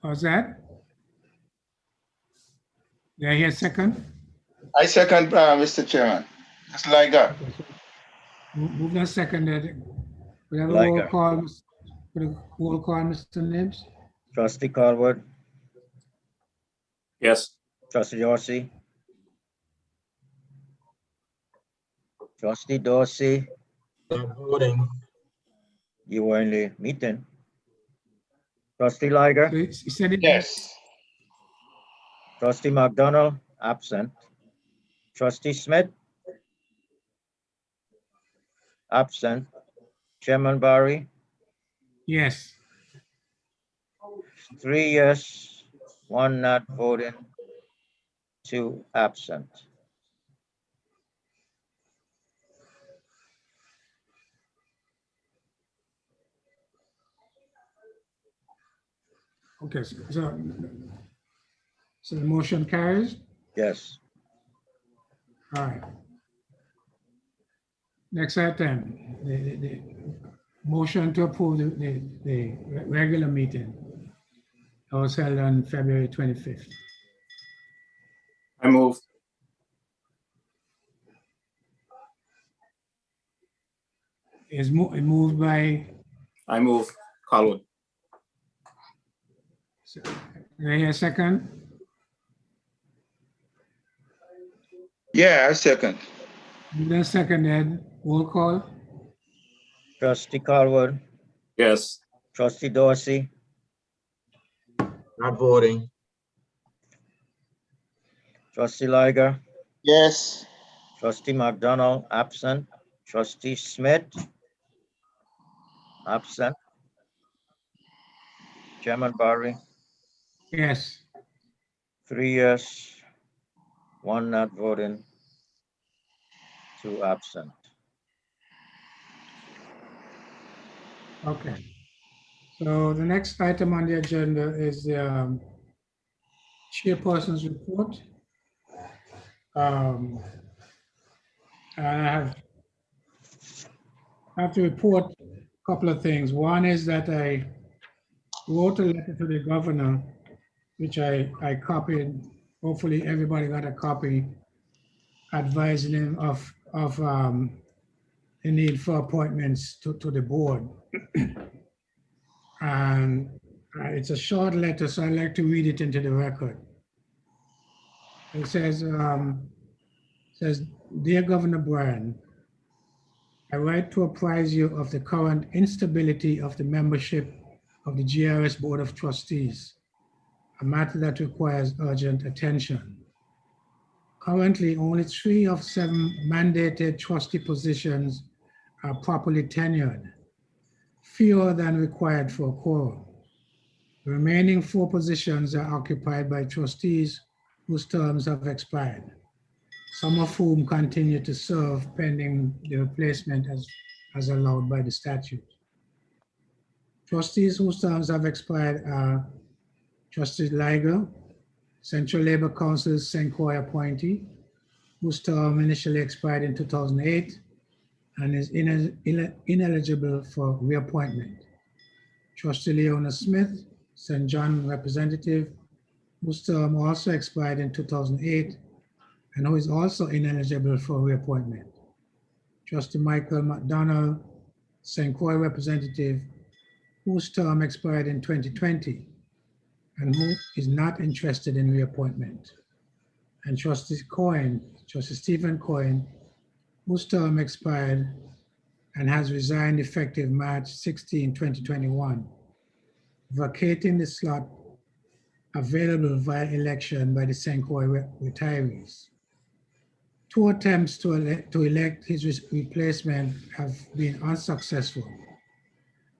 How's that? Did I hear second? I second, Mr. Chairman. It's Liger. Moved and seconded. We have a Liger. roll call. Roll call, Mr. Nibbs. Trustee Colwood, Yes. trustee Dorsey. Trustee Dorsey, Not voting. you were in the meeting. Trustee Liger, So you said it. Yes. trustee McDonald, absent. Trustee Smith, absent. Chairman Barry, Yes. 3 yes, 1 not voting, 2 absent. Okay, so the motion carries? Yes, All right. Next item, the motion to approve the regular meeting that was held on February 25th. I move. Is moved by, I move. Colwood. do I hear a second? Yeah, I second. Moved and seconded, roll call? trustee Colwood, Yes. trustee Dorsey, Not voting. trustee Liger, Yes. trustee McDonald, absent. Trustee Smith, absent. Chairman Barry, Yes. 3 yes, 1 not voting, 2 absent. Okay. So the next item on the agenda is the chairperson's report. And I have to report a couple of things. One is that I wrote a letter to the governor, which I copied. Hopefully everybody got a copy, advising him of the need for appointments to the board. And it's a short letter, so I'd like to read it into the record. It says, Dear Governor Bryan, I write to apprise you of the current instability of the membership of the GERS Board of Trustees, a matter that requires urgent attention. Currently, only 3 of 7 mandated trustee positions are properly tenured, fewer than required for a quorum. The remaining 4 positions are occupied by trustees whose terms have expired, some of whom continue to serve pending the replacement as allowed by the statute. Trustees whose terms have expired are Trustee Liger, Central Labor Council's St. Croix appointee, whose term initially expired in 2008 and is ineligible for reappointment. Trustee Leona Smith, St. John representative, whose term also expired in 2008 and who is also ineligible for reappointment. Trustee Michael McDonald, St. Croix representative, whose term expired in 2020 and who is not interested in reappointment. And Trustee Stephen Cohen, whose term expired and has resigned effective March 16, 2021, vacating the slot available via election by the St. Croix retirees. 2 attempts to elect his replacement have been unsuccessful,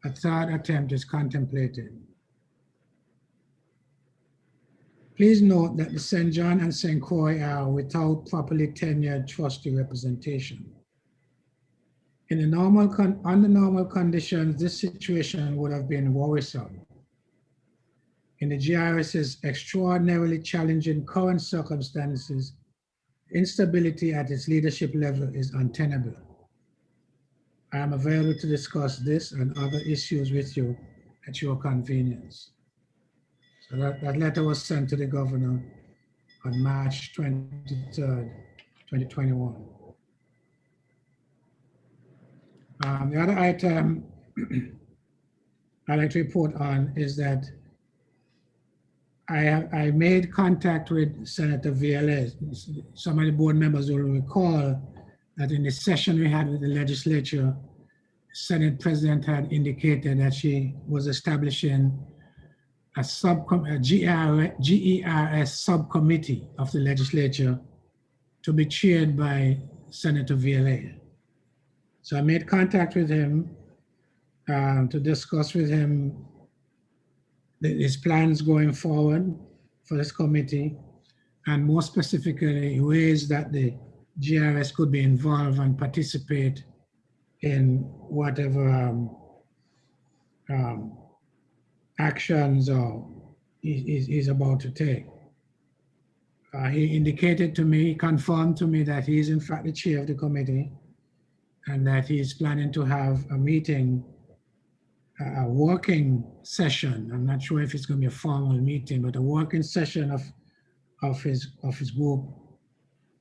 a third attempt is contemplated. Please note that the St. John and St. Croix are without properly tenured trustee representation. In the under normal conditions, this situation would have been worrisome. In the GRS's extraordinarily challenging current circumstances, instability at its leadership level is untenable. I am available to discuss this and other issues with you at your convenience. So that letter was sent to the governor on March 23rd, 2021. The other item I'd like to report on is that I made contact with Senator VLA. Some of the board members will recall that in the session we had with the legislature, Senate President had indicated that she was establishing a GERS subcommittee of the legislature to be chaired by Senator VLA. So I made contact with him to discuss with him his plans going forward for this committee, and more specifically ways that the GRS could be involved and participate in whatever actions he's about to take. He indicated to me, confirmed to me that he is in fact the chair of the committee and that he's planning to have a meeting, a working session. I'm not sure if it's going to be a formal meeting, but a working session of his group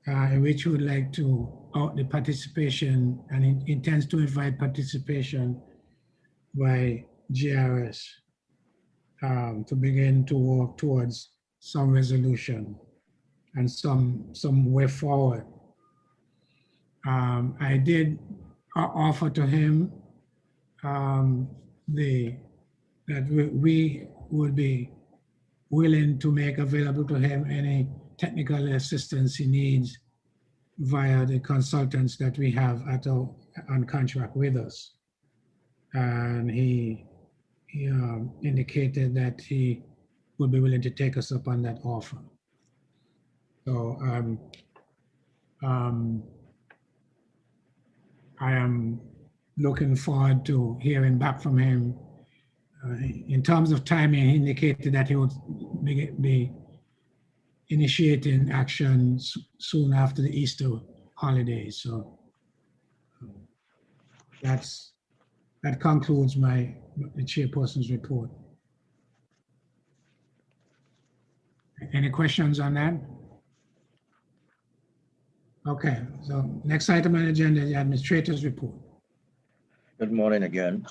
in which he would like to out the participation, and he intends to invite participation by GRS to begin to work towards some resolution and some way forward. I did offer to him that we would be willing to make available to him any technical assistance he needs via the consultants that we have on contract with us. And he indicated that he would be willing to take us up on that offer. So I am looking forward to hearing back from him. In terms of timing, he indicated that he would be initiating actions soon after the Easter holidays. So that concludes the chairperson's report. Any questions on that? Okay, so next item on the agenda is the administrator's report. Good morning again.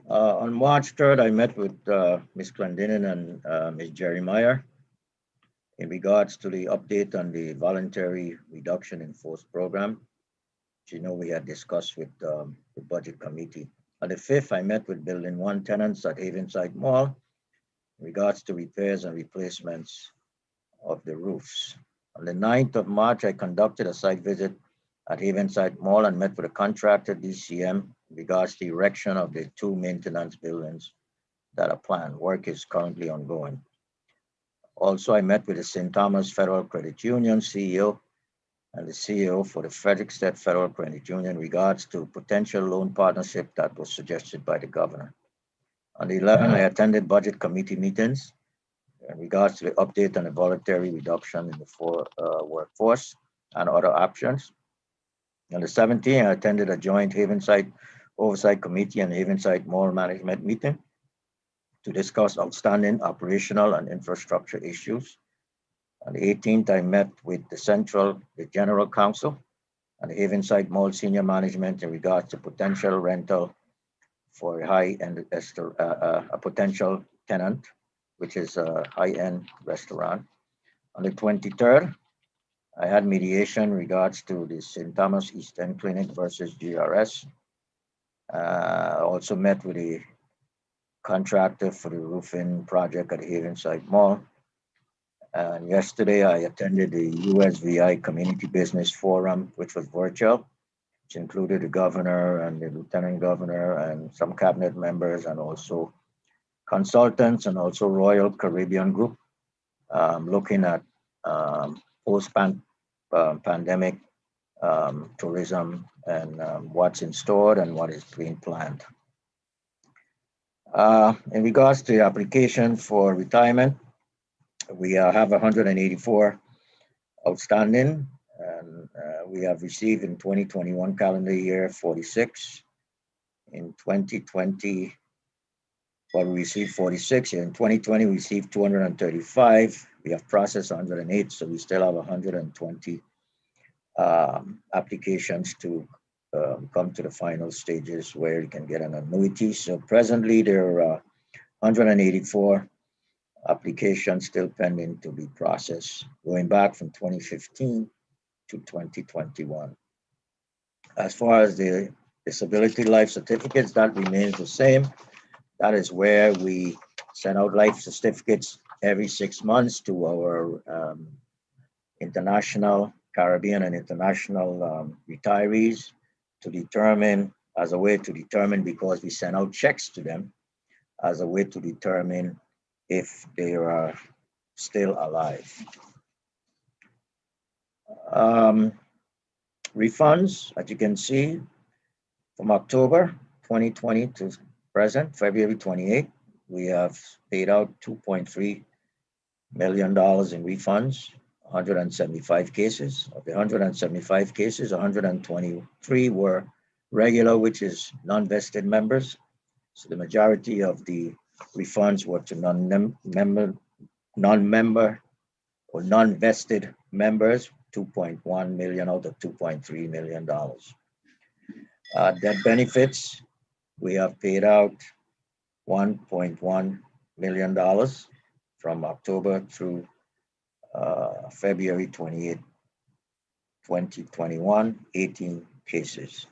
On March 3rd, I met with Ms. Glendinning and Ms. Jeremiah in regards to the update on the voluntary reduction in force program, which you know we had discussed with the budget committee. On the 5th, I met with Building 1 tenants at Havenside Mall in regards to repairs and replacements of the roofs. On the 9th of March, I conducted a site visit at Havenside Mall and met with a contractor, DCM, in regards to the erection of the 2 maintenance buildings that are planned. Work is currently ongoing. Also, I met with the St. Thomas Federal Credit Union CEO and the CEO for the Frederickstead Federal Credit Union in regards to potential loan partnership that was suggested by the governor. On the 11th, I attended budget committee meetings in regards to the update on the voluntary reduction in the workforce and other options. On the 17th, I attended a joint Havenside Oversight Committee and Havenside Mall Management meeting to discuss outstanding operational and infrastructure issues. On the 18th, I met with the General Counsel and the Havenside Mall Senior Management in regards to potential rental for a high-end a potential tenant, which is a high-end restaurant. On the 23rd, I had mediation in regards to the St. Thomas East End Clinic versus GRS. I also met with the contractor for the roofing project at Havenside Mall. And yesterday I attended the USVI Community Business Forum, which was virtual. which included the governor and the lieutenant governor and some cabinet members and also consultants and also Royal Caribbean Group, looking at post-pandemic tourism and what's in store and what is being planned. In regards to the application for retirement, we have 184 outstanding, and we have received in 2021 calendar year 46. In 2020, we received 46. In 2020, we received 235. We have processed 108, so we still have 120 applications to come to the final stages where you can get an annuity. So presently, there are 184 applications still pending to be processed, going back from 2015 to 2021. As far as the disability life certificates, that remains the same. That is where we send out life certificates every 6 months to our international, Caribbean and international retirees to determine, as a way to determine, because we send out checks to them, as a way to determine if they are still alive. Refunds, as you can see, from October 2020 to present, February 28, we have paid out $2.3 million in refunds, 175 cases. Of the 175 cases, 123 were regular, which is non-vested members. So the majority of the refunds were to non-member or non-vested members, 2.1 million out of $2.3 million. Death benefits, we have paid out $1.1 million from October through February 28, 2021, 18 cases.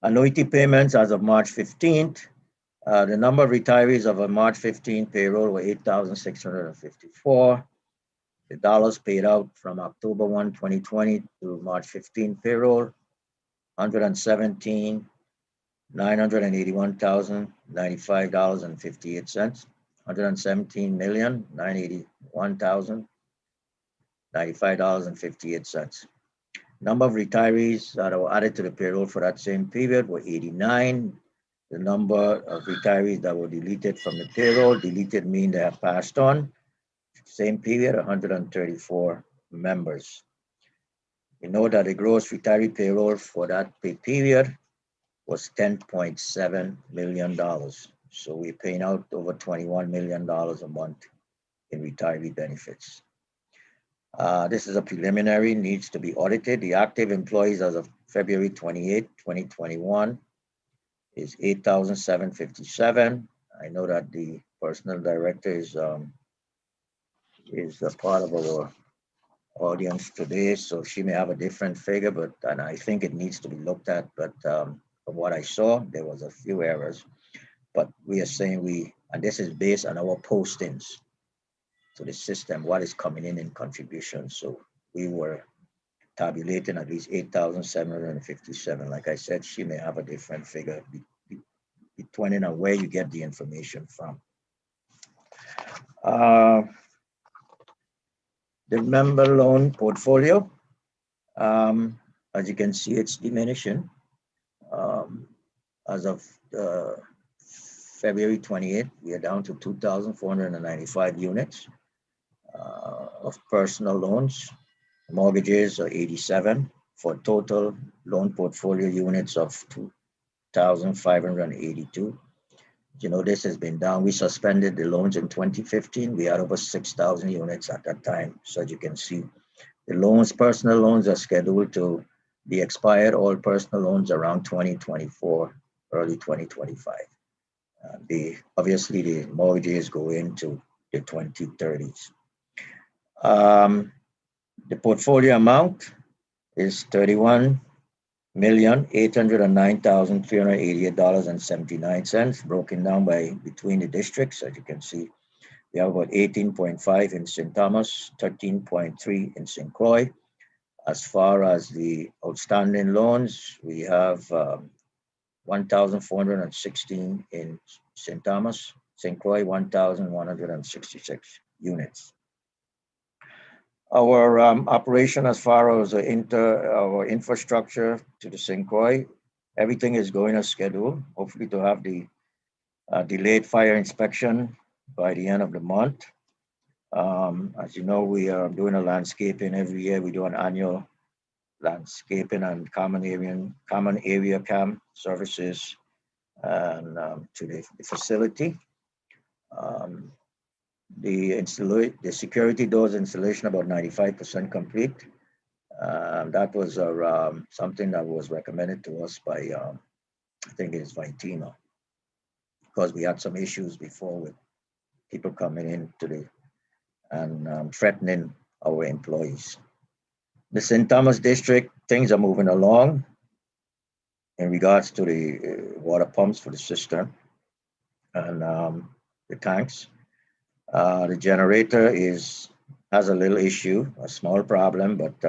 Annuity payments as of March 15th, the number of retirees of a March 15 payroll were 8,654. The dollars paid out from October 1, 2020 to March 15 payroll, $117,981,095.58. $117,981,095.58. Number of retirees that were added to the payroll for that same period were 89. The number of retirees that were deleted from the payroll, deleted mean they have passed on, same period, 134 members. We know that the gross retiree payroll for that pay period was $10.7 million. So we're paying out over $21 million a month in retiree benefits. This is a preliminary, needs to be audited. The active employees as of February 28, 2021 is 8,757. I know that the personnel director is a part of our audience today, so she may have a different figure, but and I think it needs to be looked at. But from what I saw, there was a few errors. But we are saying and this is based on our postings to the system, what is coming in contributions. So we were tabulating at least 8,757. Like I said, she may have a different figure depending on where you get the information from. The member loan portfolio, as you can see, it's diminishing. As of February 28, we are down to 2,495 units of personal loans. Mortgages are 87 for total loan portfolio units of 2,582. You know, this has been down. We suspended the loans in 2015. We had over 6,000 units at that time. So as you can see, the loans, personal loans are scheduled to be expired, all personal loans around 2024, early 2025. Obviously the mortgages go into the 2030s. The portfolio amount is $31,809,388.79, broken down between the districts. As you can see, we have about 18.5 in St. Thomas, 13.3 in St. Croix, As far as the outstanding loans, we have 1,416 in St. Thomas, St. Croix, 1,166 units. Our operation as far as our infrastructure to the St. Croix, everything is going as scheduled. Hopefully to have the delayed fire inspection by the end of the month. As you know, we are doing a landscaping every year. We do an annual landscaping and common area cam services and to the facility. The security doors installation about 95% complete. That was something that was recommended to us by I think it is Vitina, because we had some issues before with people coming in and threatening our employees. The St. Thomas district, things are moving along in regards to the water pumps for the cistern and the tanks. The generator has a little issue, a small problem, but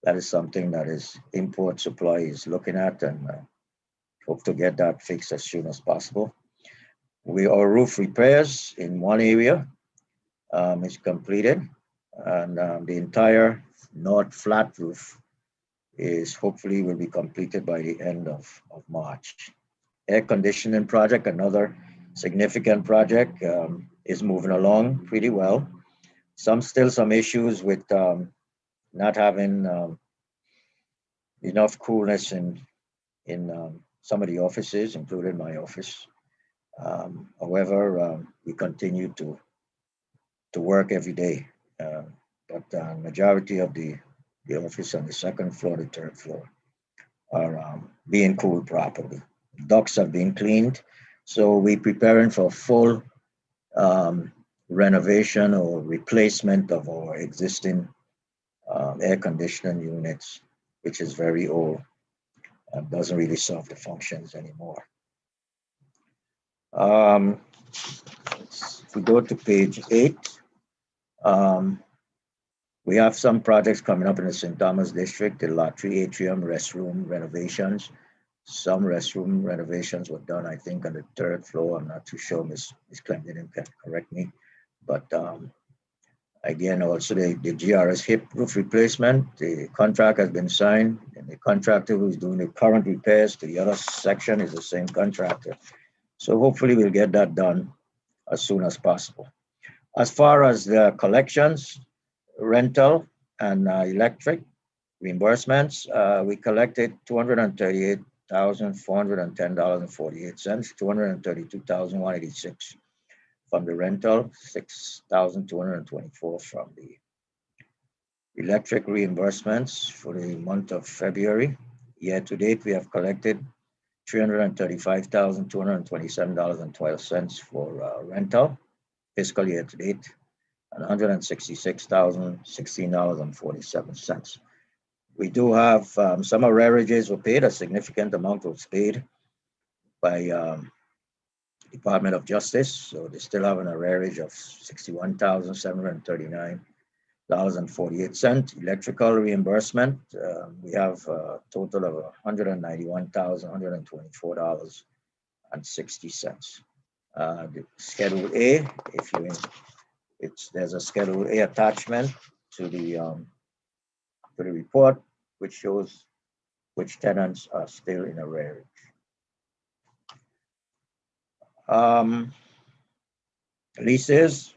that is something that is import supply is looking at, and hope to get that fixed as soon as possible. Our roof repairs in one area is completed, and the entire north flat roof hopefully will be completed by the end of March. Air conditioning project, another significant project, is moving along pretty well. Still some issues with not having enough coolness in some of the offices, including my office. However, we continue to work every day, but majority of the office on the second floor, the third floor are being cooled properly. Ducts have been cleaned, so we're preparing for full renovation or replacement of our existing air conditioning units, which is very old and doesn't really serve the functions anymore. If we go to page 8, we have some projects coming up in the St. Thomas district, the Lot 3 Atrium restroom renovations. Some restroom renovations were done, I think, on the 3rd floor. I'm not too sure, Ms. Clendenin can correct me. But again, also the GERS hip roof replacement, the contract has been signed, and the contractor who's doing the current repairs to the other section is the same contractor. So hopefully we'll get that done as soon as possible. As far as the collections, rental and electric reimbursements, we collected $238,410.48, $232,186 from the rental, $6,224 from the electric reimbursements for the month of February. Year to date, we have collected $335,227.12 for rental, fiscal year to date, and $166,016.47. We do have some arrearages were paid. A significant amount was paid by Department of Justice, so they still have an arrearage of $61,739.48. Electrical reimbursement, we have a total of $191,124.60. The Schedule A, there's a Schedule A attachment to the report, which shows which tenants are still in arrearage. Leases.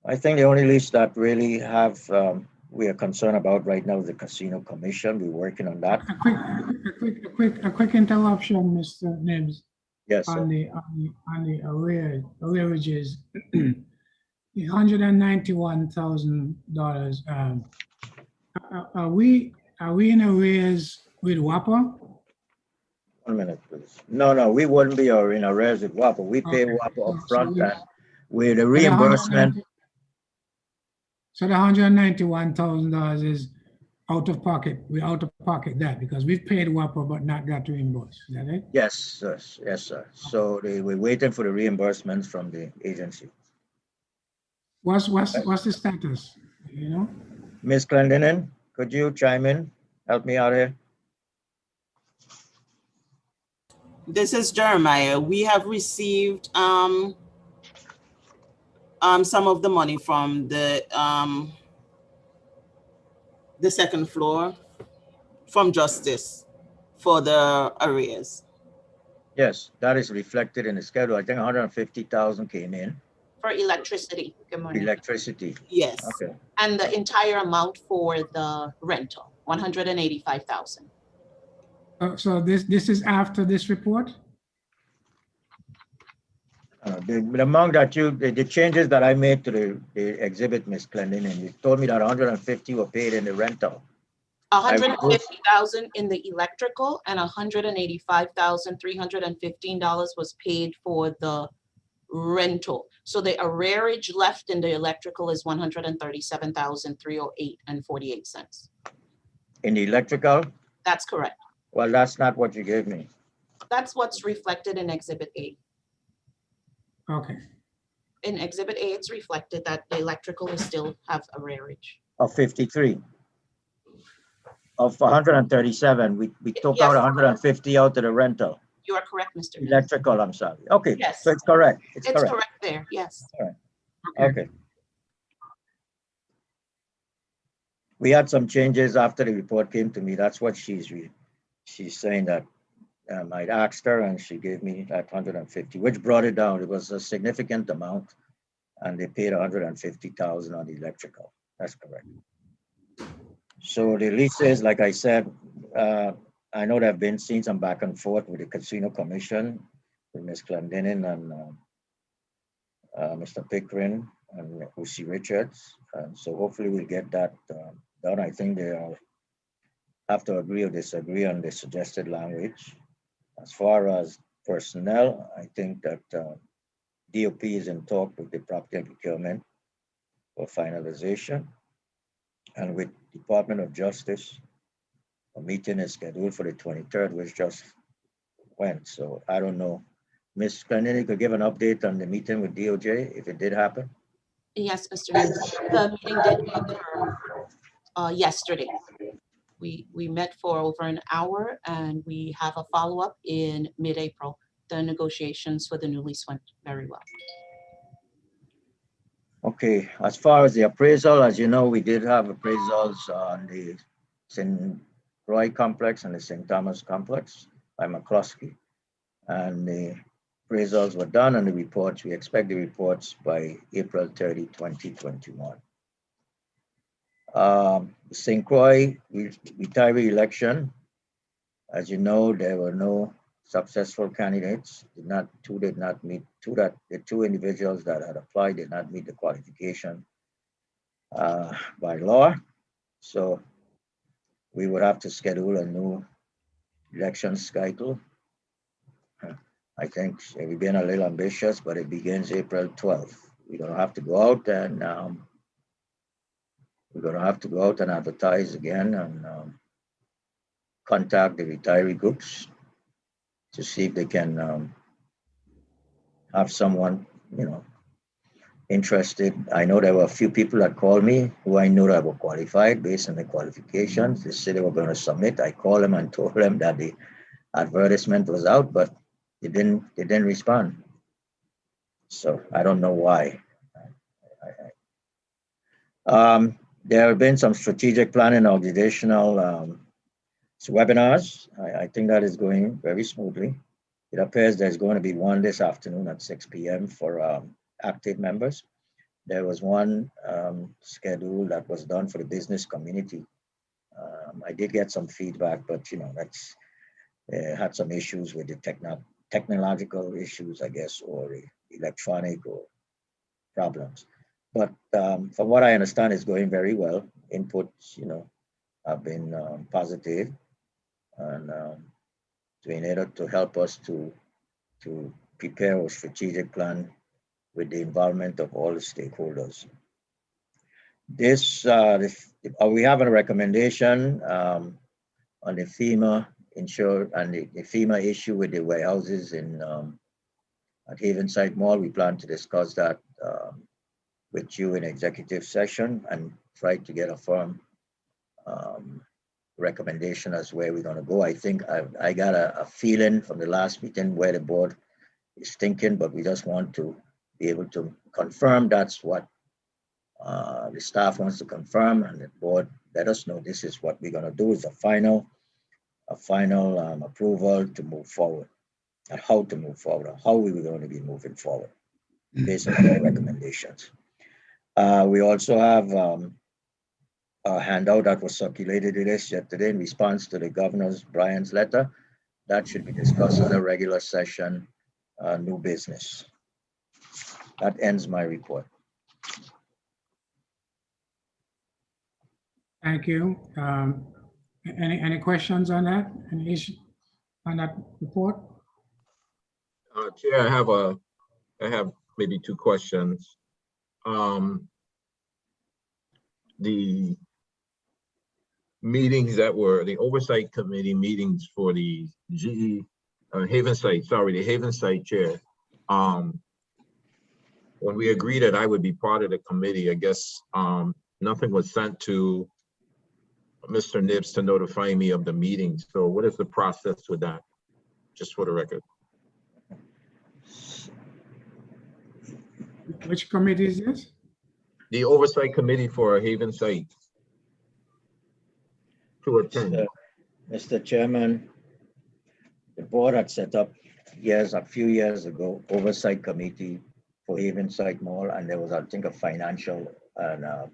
I think the only lease that really we are concerned about right now is the casino commission. We're working on that. A quick interruption, Mr. Nibbs. Yes, on the arrearages, the $191,000. Are we in arrears with WAPA? 1 minute, please. No, we wouldn't be in arrears with WAPA. We pay WAPA up front, and with the reimbursement. So the $191,000 is out of pocket. We're out of pocket that because we've paid WAPA but not got reimbursed. Is that it? Yes, sir. So we're waiting for the reimbursements from the agency. What's the status? You know, Ms. Clendenin? could you chime in? Help me out here. This is Jeremiah. We have received some of the money from the second floor from Justice for the arrears. Yes, that is reflected in the schedule. I think 150,000 came in. For electricity. Good morning. Electricity. Yes. Okay. And the entire amount for the rental, 185,000. So this is after this report? The amount that the changes that I made to the exhibit, Ms. Glendon, and you told me that 150 were paid in the rental. 150,000 in the electrical and $185,315 was paid for the rental. So the arrearage left in the electrical is 137,308 and 48 cents. In the electrical? That's correct. Well, that's not what you gave me. That's what's reflected in Exhibit A. Okay. In Exhibit A, it's reflected that the electrical will still have arrearage. Of 53. Of 137, we took Yes. out 150 out of the rental. You are correct, Mr. Mayor. Electrical, I'm sorry. Okay, Yes. so it's correct. It's correct there, yes. Okay. We had some changes after the report came to me. That's what she's saying that I asked her and she gave me that 150, which brought it down. It was a significant amount and they paid 150,000 on the electrical. That's correct. So the leases, like I said, I know there have been seen some back and forth with the Casino Commission, with Ms. Glendinning and Mr. Pickering and Lucy Richards. And so hopefully we'll get that done. I think they have to agree or disagree on the suggested language. As far as personnel, I think that DOP is in talk with the property and procurement for finalization. And with Department of Justice, a meeting is scheduled for the 23rd, which just went. So I don't know. Ms. Glendinning could give an update on the meeting with DOJ if it did happen. Yes, Mr. Mayor. The meeting did occur yesterday. We met for over an hour and we have a follow-up in mid-April. The negotiations for the new lease went very well. Okay, as far as the appraisal, as you know, we did have appraisals on the St. Croix complex and the St. Thomas complex by McCloskey. And the appraisals were done and the reports, we expect the reports by April 30, 2021. St. Croix retiree election, as you know, there were no successful candidates. The two individuals that had applied did not meet the qualification by law. So we would have to schedule a new election cycle. I think we've been a little ambitious, but it begins April 12th. We're gonna have to go out and advertise again and contact the retiree groups to see if they can have someone, interested. I know there were a few people that called me who I knew that were qualified based on the qualifications. They said they were going to submit. I called them and told them that the advertisement was out, but they didn't respond. So I don't know why. There have been some strategic planning organizational webinars. I think that is going very smoothly. It appears there's going to be one this afternoon at 6 p.m. for active members. There was one schedule that was done for the business community. I did get some feedback, but that's had some issues with the technological issues, I guess, or the electronic or problems. But from what I understand, it's going very well. Inputs, have been positive and in order to help us to prepare a strategic plan with the involvement of all the stakeholders. We have a recommendation on the FEMA the FEMA issue with the warehouses at Havenside Mall. We plan to discuss that with you in executive session and try to get a firm recommendation as where we're gonna go. I think I got a feeling from the last meeting where the board is thinking, but we just want to be able to confirm that's what the staff wants to confirm, and the board let us know this is what we're gonna do. Is a final approval to move forward, and how to move forward, or how we were going to be moving forward based on our recommendations. We also have a handout that was circulated to us yesterday in response to the governor's Brian's letter. That should be discussed in a regular session, new business. That ends my report. Thank you. Any questions on that? Any issue on that report? Chair, I have maybe two questions. The meetings that were the oversight committee meetings for the Haven site, the Haven site chair. When we agreed that I would be part of the committee, I guess nothing was sent to Mr. Nibbs to notify me of the meeting. So what is the process with that? Just for the record. Which committee is this? The oversight committee for Haven site. To attend. Mr. Chairman, the board had set up a few years ago, oversight committee for Haven Site Mall, and there was, I think, a financial and a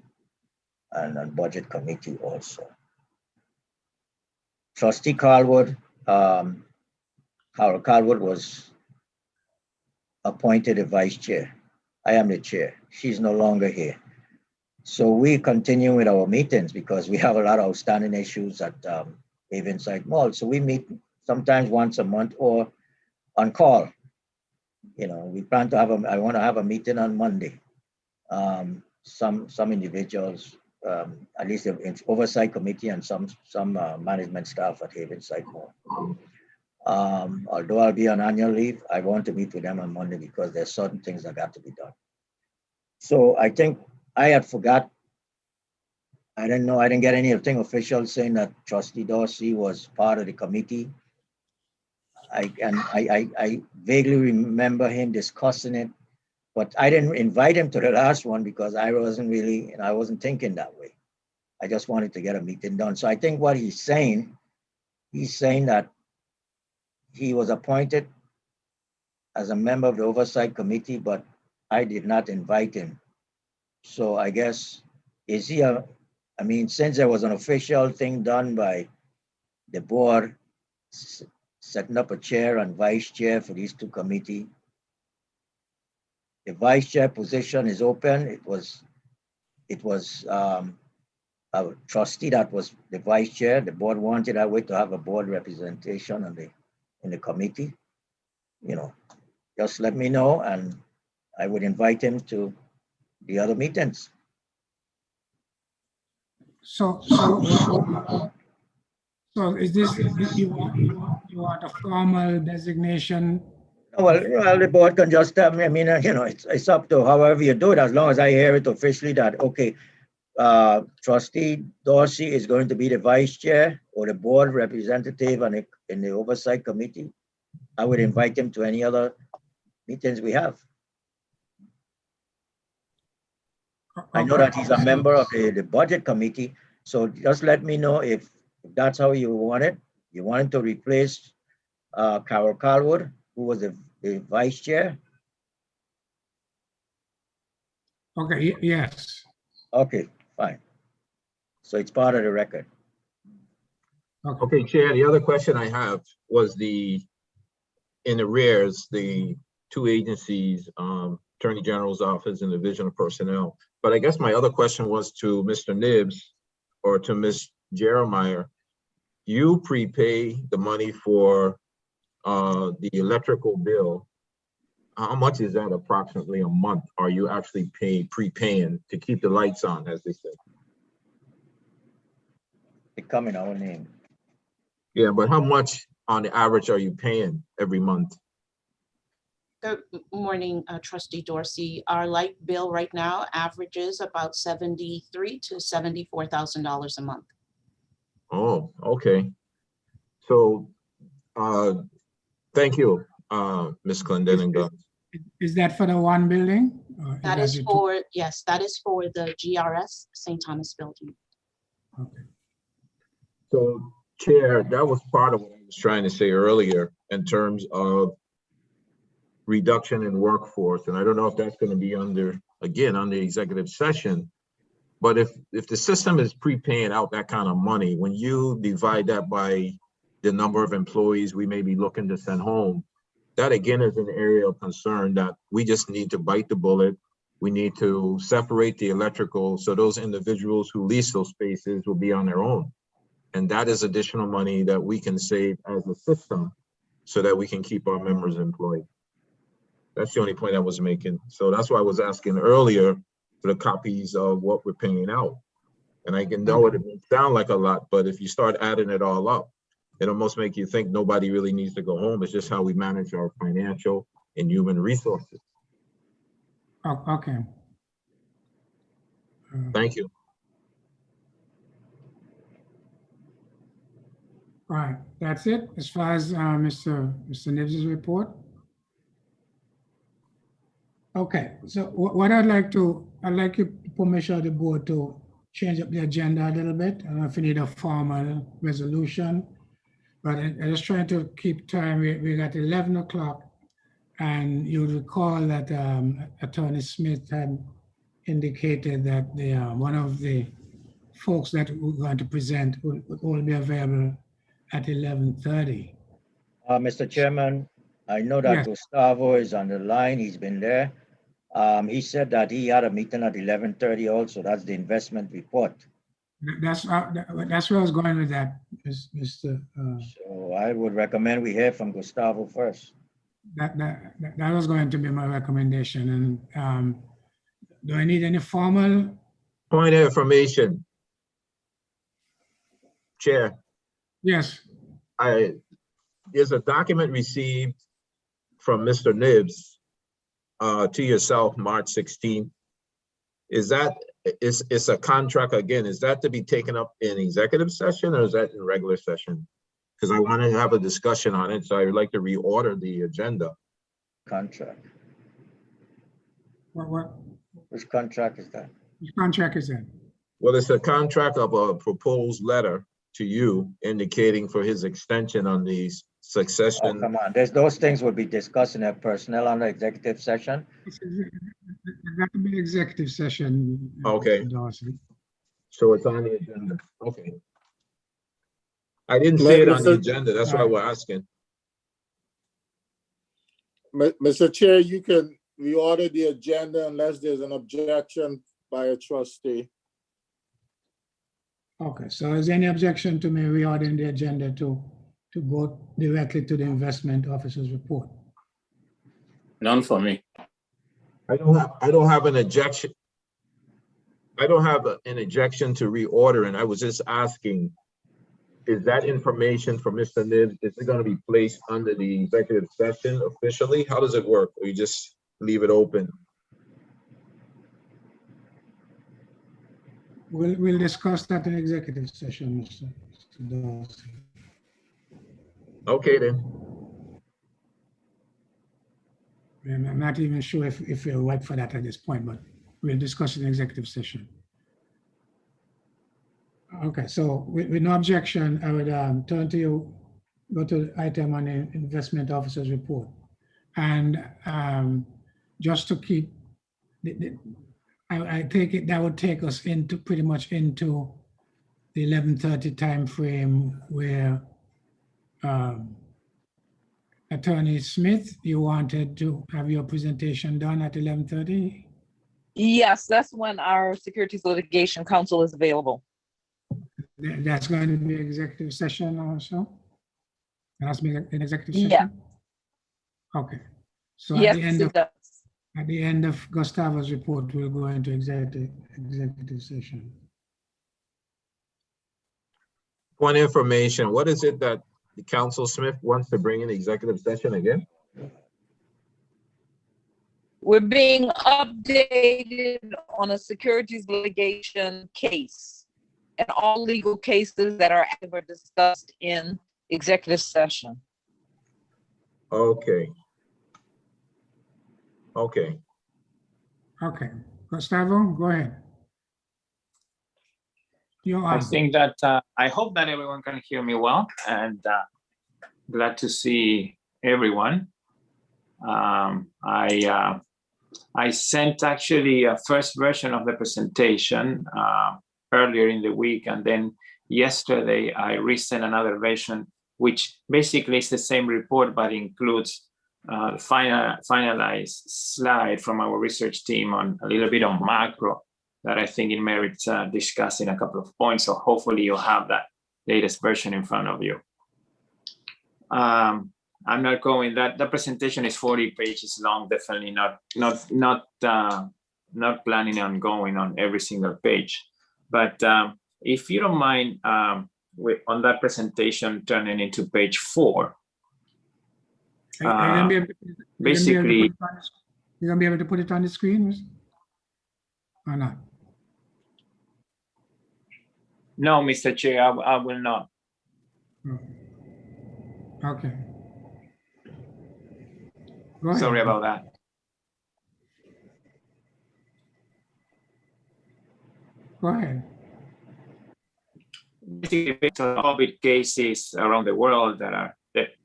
budget committee also. Trustee Carlwood, Harold Carlwood was appointed a vice chair. I am the chair. She's no longer here. So we continue with our meetings because we have a lot of outstanding issues at Haven Site Mall. So we meet sometimes once a month or on call. You know, we plan to have I want to have a meeting on Monday. Some individuals, at least the oversight committee and some management staff at Haven Site Mall. Although I'll be on annual leave, I want to meet with them on Monday because there's certain things that got to be done. So I think I had forgot. I didn't get anything official saying that Trustee Dorsey was part of the committee. I vaguely remember him discussing it, but I didn't invite him to the last one because I wasn't thinking that way. I just wanted to get a meeting done. So I think what he's saying that he was appointed as a member of the oversight committee, but I did not invite him. So I guess, since there was an official thing done by the board, setting up a chair and vice chair for these two committees. The vice chair position is open. It was a trustee that was the vice chair. The board wanted that way to have a board representation in the committee. You know, just let me know and I would invite him to the other meetings. So is this, you want a formal designation? Well, the board can just tell me, it's up to however you do it, as long as I hear it officially that, okay, Trustee Dorsey is going to be the vice chair or the board representative in the oversight committee. I would invite him to any other meetings we have. I know that he's a member of the budget committee, so just let me know if that's how you want it. You want him to replace Carol Carlwood, who was the vice chair? Okay, yes. Okay, fine. So it's part of the record. Okay, Chair, the other question I have was in arrears, the two agencies, Attorney General's Office and Division of Personnel. But I guess my other question was to Mr. Nibbs or to Ms. Jeremiah. You prepay the money for the electrical bill. How much is that approximately a month? Are you actually prepaying to keep the lights on, as they say? It come in our name. Yeah, but how much on the average are you paying every month? Good morning, Trustee Dorsey. Our light bill right now averages about $73,000 to $74,000 a month. Oh, okay. So, thank you, Ms. Clendenin. Is that for the one building? Or That that is your two- for, yes, that is for the GRS St. Thomas building. Okay. So, Chair, that was part of what I was trying to say earlier in terms of reduction in workforce. And I don't know if that's going to be under, again, on the executive session. But if the system is prepaying out that kind of money, when you divide that by the number of employees we may be looking to send home, that again is an area of concern that we just need to bite the bullet. We need to separate the electrical so those individuals who lease those spaces will be on their own. And that is additional money that we can save as a system so that we can keep our members employed. That's the only point I was making. So that's why I was asking earlier for the copies of what we're paying out. And I can know it may sound like a lot, but if you start adding it all up, it almost make you think nobody really needs to go home. It's just how we manage our financial and human resources. Oh, okay. Thank you. All right, that's it as far as Mr. Nibs' report. Okay, so what I'd like your permission of the board to change up the agenda a little bit. I don't know if you need a formal resolution, but I'm just trying to keep time. We got 11 o'clock, and you'll recall that Attorney Smith had indicated that one of the folks that we're going to present will only be available at 11:30. Mr. Chairman, I know that Yes. Gustavo is on the line. He's been there. He said that he had a meeting at 11:30 also. That's the investment report. That's where I was going with that, Mr. So I would recommend we hear from Gustavo first. That was going to be my recommendation. And do I need any formal? Point of information. Chair. Yes. There's a document received from Mr. Nibs to yourself, March 16th. It's a contract again. Is that to be taken up in executive session or is that in regular session? Because I want to have a discussion on it. So I would like to reorder the agenda. Contract. What? Which contract is that? Which contract is that? Well, it's a contract of a proposed letter to you indicating for his extension on the succession. Oh, come on. Those things will be discussed in a personnel under executive session. That could be executive session. Okay. Dawson. So it's on the agenda. Okay. I didn't see it on the agenda. That's why we're asking. Mr. Chair, you can reorder the agenda unless there's an objection by a trustee. Okay, so is there any objection to me reordering the agenda to go directly to the investment officer's report? None for me. I don't have an objection. I don't have an objection to reordering. I was just asking, is that information from Mr. Nibs, is it going to be placed under the executive session officially? How does it work? Or you just leave it open? We'll discuss that in executive session, Mr. Dawson. Okay, then. I'm not even sure if we're right for that at this point, but we'll discuss it in executive session. Okay, so with no objection, I would turn to you, go to the item on the investment officer's report. And just to keep, I take it that would take us into pretty much into the 11:30 timeframe where Attorney Smith, you wanted to have your presentation done at 11:30? Yes, that's when our Securities Litigation Counsel is available. That's going to be executive session also? That's be an executive session? Yeah. Okay. So Yes, at it the end of Gustavo's report, we'll go into executive session. One information, what is it that the Counsel Smith wants to bring in executive session again? We're being updated on a securities litigation case. and all legal cases that are ever discussed in executive session. Okay. Okay. Okay, Gustavo, go ahead. You're I on. think that I hope that everyone can hear me well, and glad to see everyone. I sent actually a first version of the presentation earlier in the week, and then yesterday I resent another version, which basically is the same report but includes the finalized slide from our research team on a little bit on macro that I think it merits discussing a couple of points. So hopefully you'll have that latest version in front of you. I'm not going, that presentation is 40 pages long, definitely not planning on going on every single page. But if you don't mind, on that presentation, turning into page 4. Basically, you're gonna be able to put it on the screen or not? no, Mr. Chair, I will not. Okay. Go ahead. Sorry about that. Go ahead. Basically, based on COVID cases around the world that are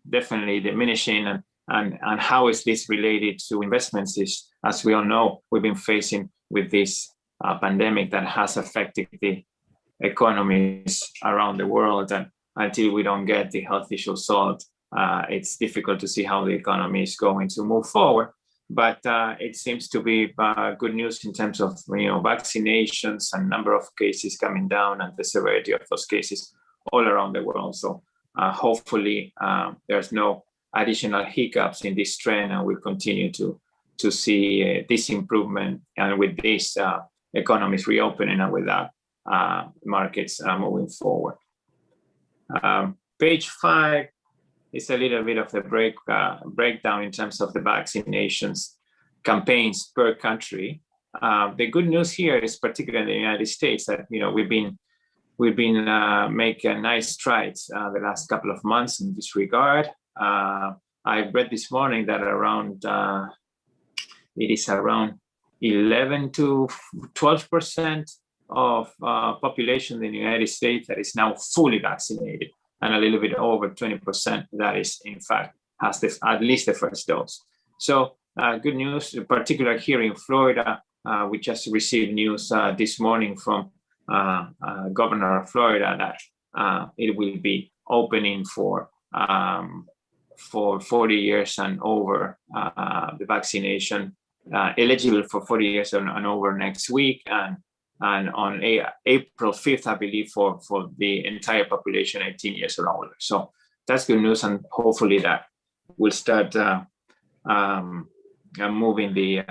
definitely diminishing, and how is this related to investments is, as we all know, we've been facing with this pandemic that has affected the economies around the world, and until we don't get the health issues solved, it's difficult to see how the economy is going to move forward. But it seems to be good news in terms of vaccinations and number of cases coming down and the severity of those cases all around the world. So hopefully there's no additional hiccups in this trend, and we'll continue to see this improvement, and with this economies reopening, and with that markets moving forward. Page 5 is a little bit of the breakdown in terms of the vaccinations campaigns per country. The good news here is, particularly in the United States, that we've been making nice strides the last couple of months in this regard. I read this morning that it is around 11 to 12% of population in the United States that is now fully vaccinated, and a little bit over 20% that is, in fact, has at least the first dose. So good news, particularly here in Florida. We just received news this morning from Governor of Florida that it will be opening for 40 years and over, the vaccination eligible for 40 years and over next week, and on April 5th, I believe, for the entire population 18 years or older. So that's good news, and hopefully that will start moving the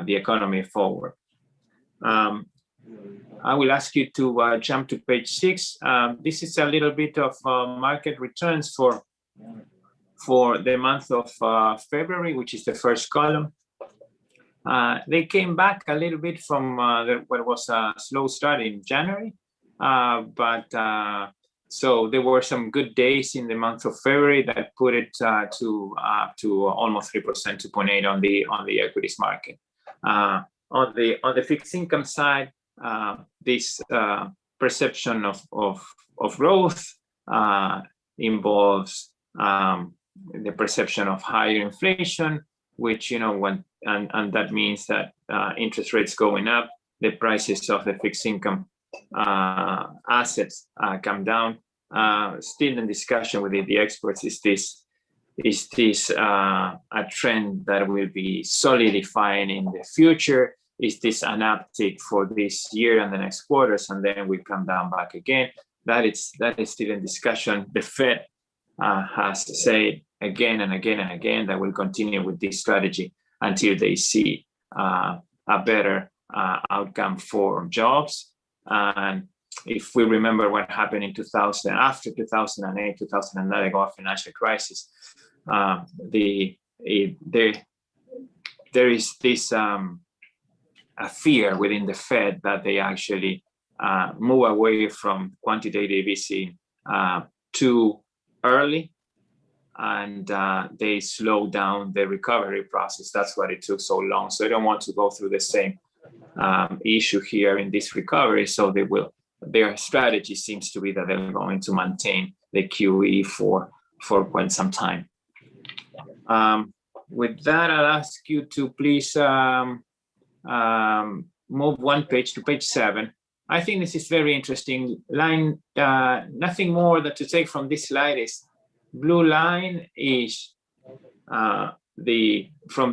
economy forward. I will ask you to jump to page 6. This is a little bit of market returns for the month of February, which is the first column. They came back a little bit from what was a slow start in January, so there were some good days in the month of February that put it to almost 3%, 2.8 on the equities market. On the fixed income side, this perception of growth involves the perception of higher inflation, which and that means that interest rates going up, the prices of the fixed income assets come down. Still in discussion with the experts, is this a trend that will be solidifying in the future? Is this an uptick for this year and the next quarters, and then we come down back again? That is still in discussion. The Fed has said again and again and again that we'll continue with this strategy until they see a better outcome for jobs. And if we remember what happened in after 2008, 2009, the financial crisis, there is this a fear within the Fed that they actually move away from quantitative easing too early, and they slow down the recovery process. That's why it took so long. So I don't want to go through the same issue here in this recovery. So their strategy seems to be that they're going to maintain the QE for quite some time. With that, I'll ask you to please move one page to page 7. I think this is very interesting. Line, nothing more that to take from this slide is blue line is from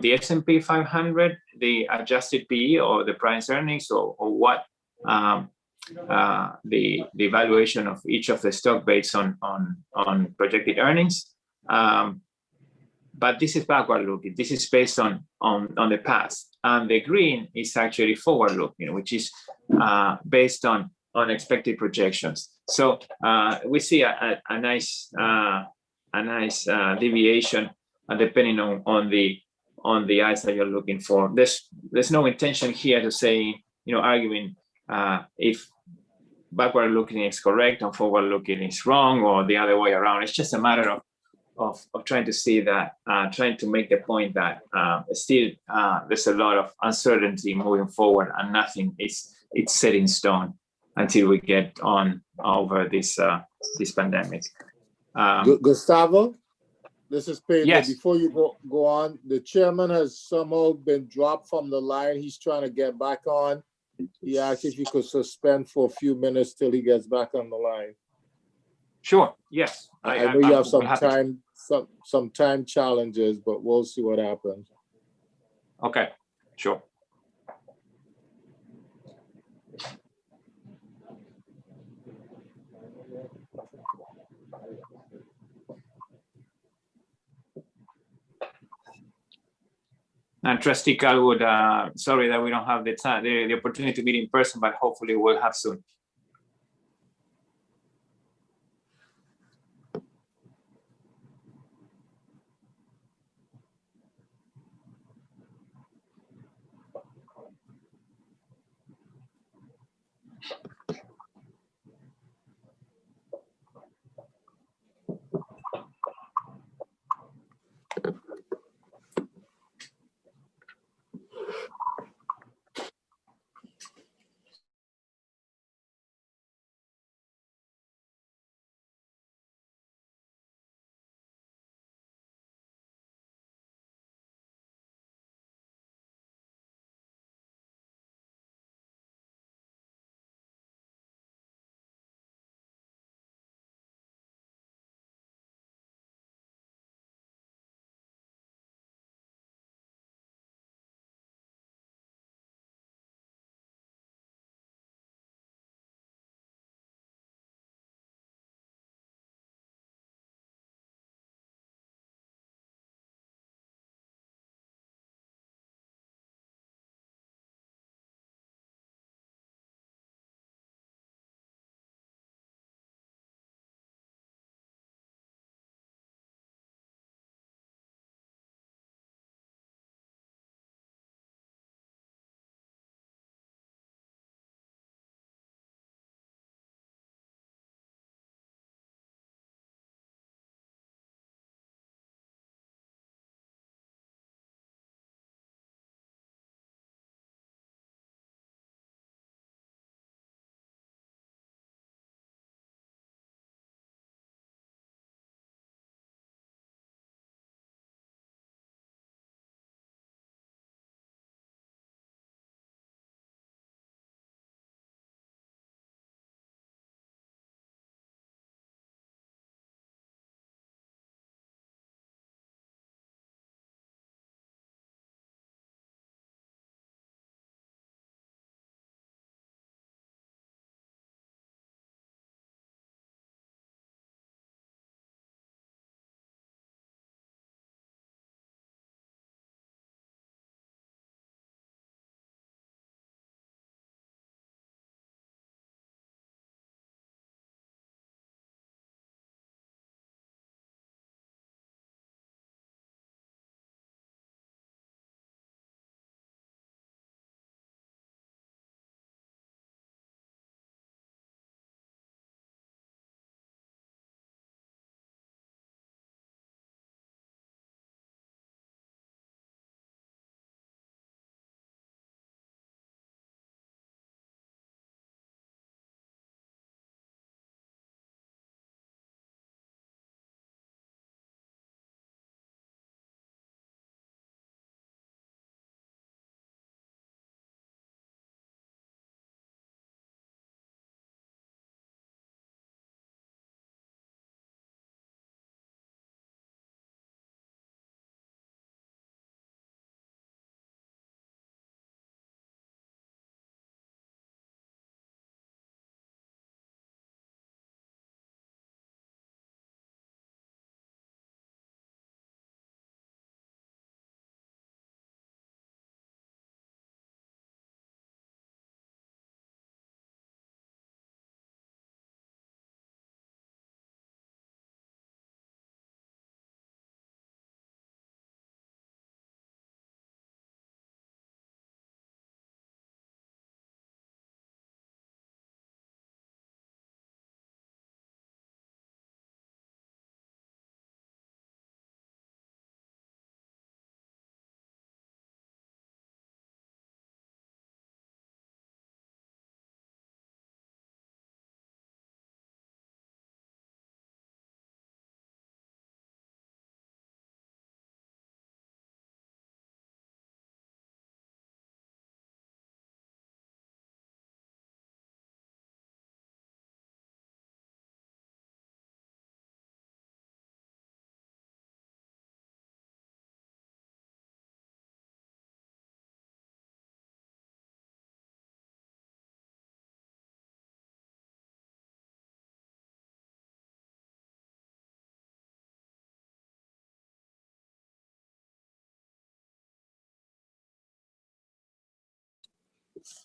the S&P 500, the adjusted PE or the price earnings, or what the valuation of each of the stock based on projected earnings. But this is backward looking. This is based on the past, and the green is actually forward looking, which is based on expected projections. So we see a nice deviation depending on the eyes that you're looking for. There's no intention here to say, arguing if backward looking is correct and forward looking is wrong, or the other way around. It's just a matter of trying to see that, trying to make the point that still there's a lot of uncertainty moving forward, and nothing it's set in stone until we get over this pandemic. Gustavo, this is Pedro. Yes. Before you go on, the chairman has somehow been dropped from the line. He's trying to get back on. He asked if you could suspend for a few minutes till he gets back on the line. Sure. Yes. I know you have some time. some time challenges, but we'll see what happens. Okay. Sure. And Trustee Calwood, sorry that we don't have the time, the opportunity to meet in person, but hopefully we'll have soon.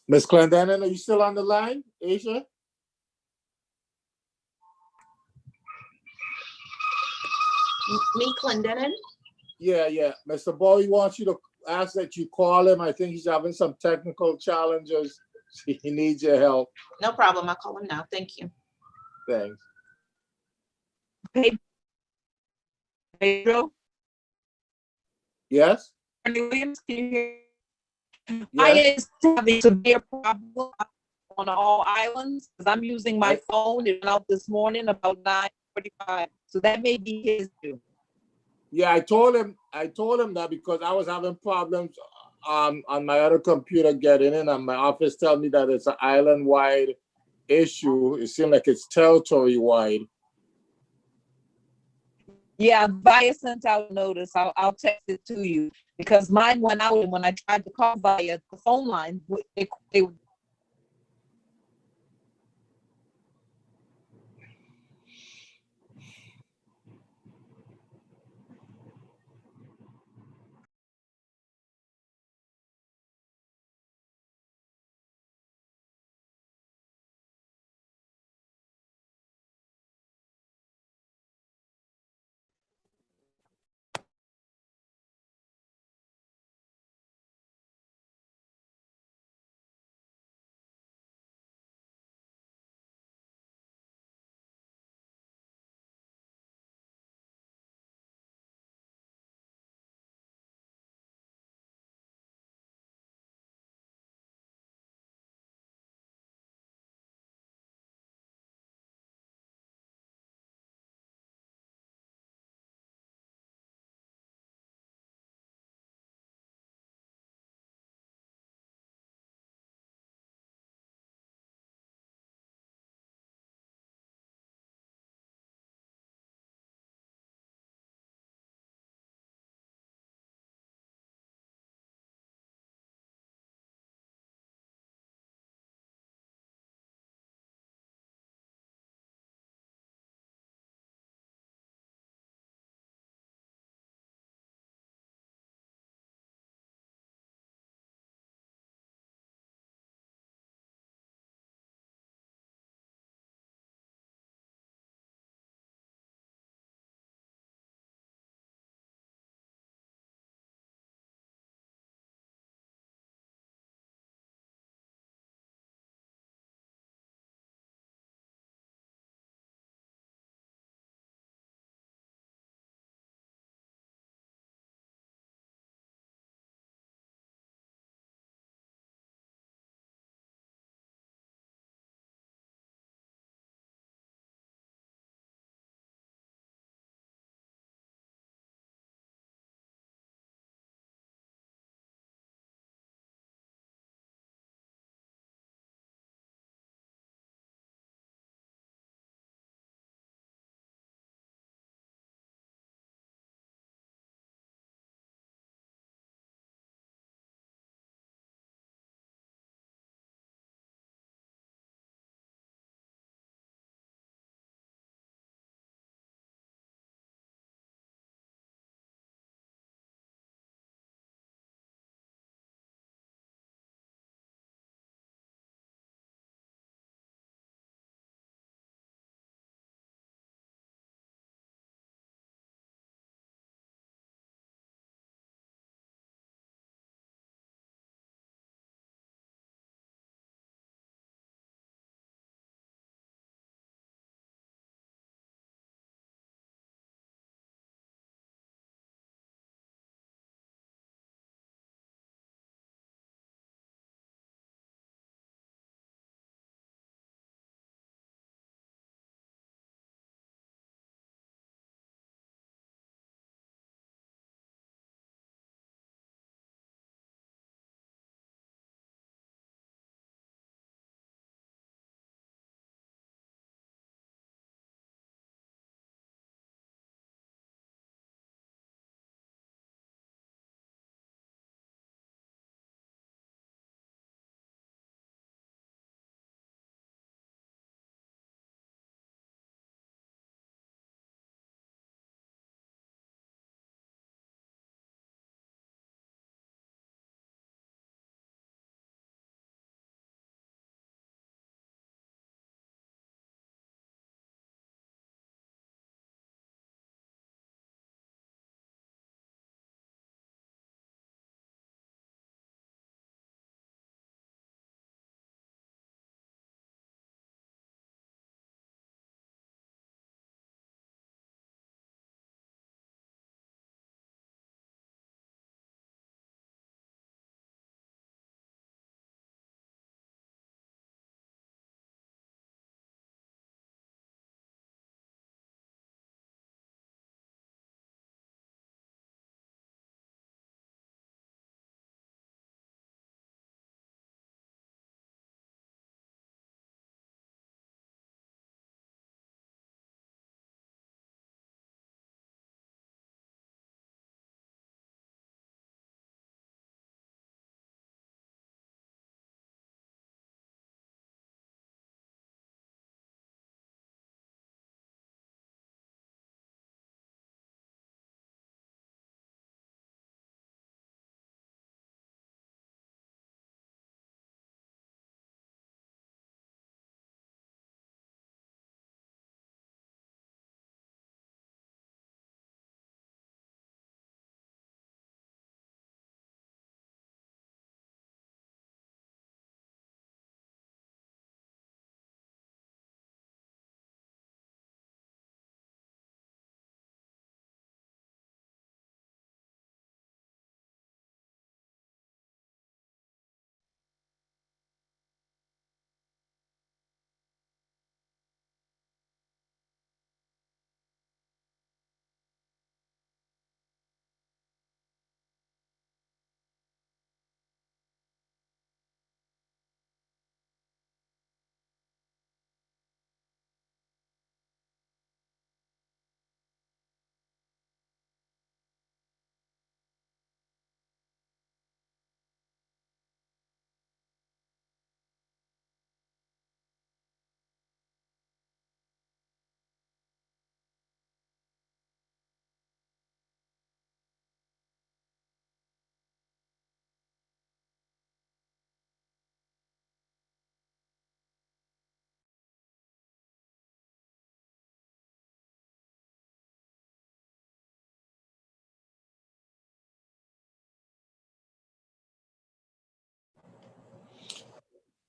Ms. Clendenin, are you still on the line, Asia? Me, Clendenin? Yeah. Mr. Bowie wants you to ask that you call him. I think he's having some technical challenges. He needs your help. No problem. I'll call him now. Thank you. Thanks. Pedro, Yes? Williams, can you hear? I Yes? is having severe problem on all islands because I'm using my phone. It went out this morning about 9:45. So that may be his too. Yeah, I told him that because I was having problems on my other computer getting in, and my office told me that it's an island-wide issue. It seemed like it's territory-wide. Yeah, Via sent out a notice. I'll text it to you because mine went out, and when I tried to call via the phone line, they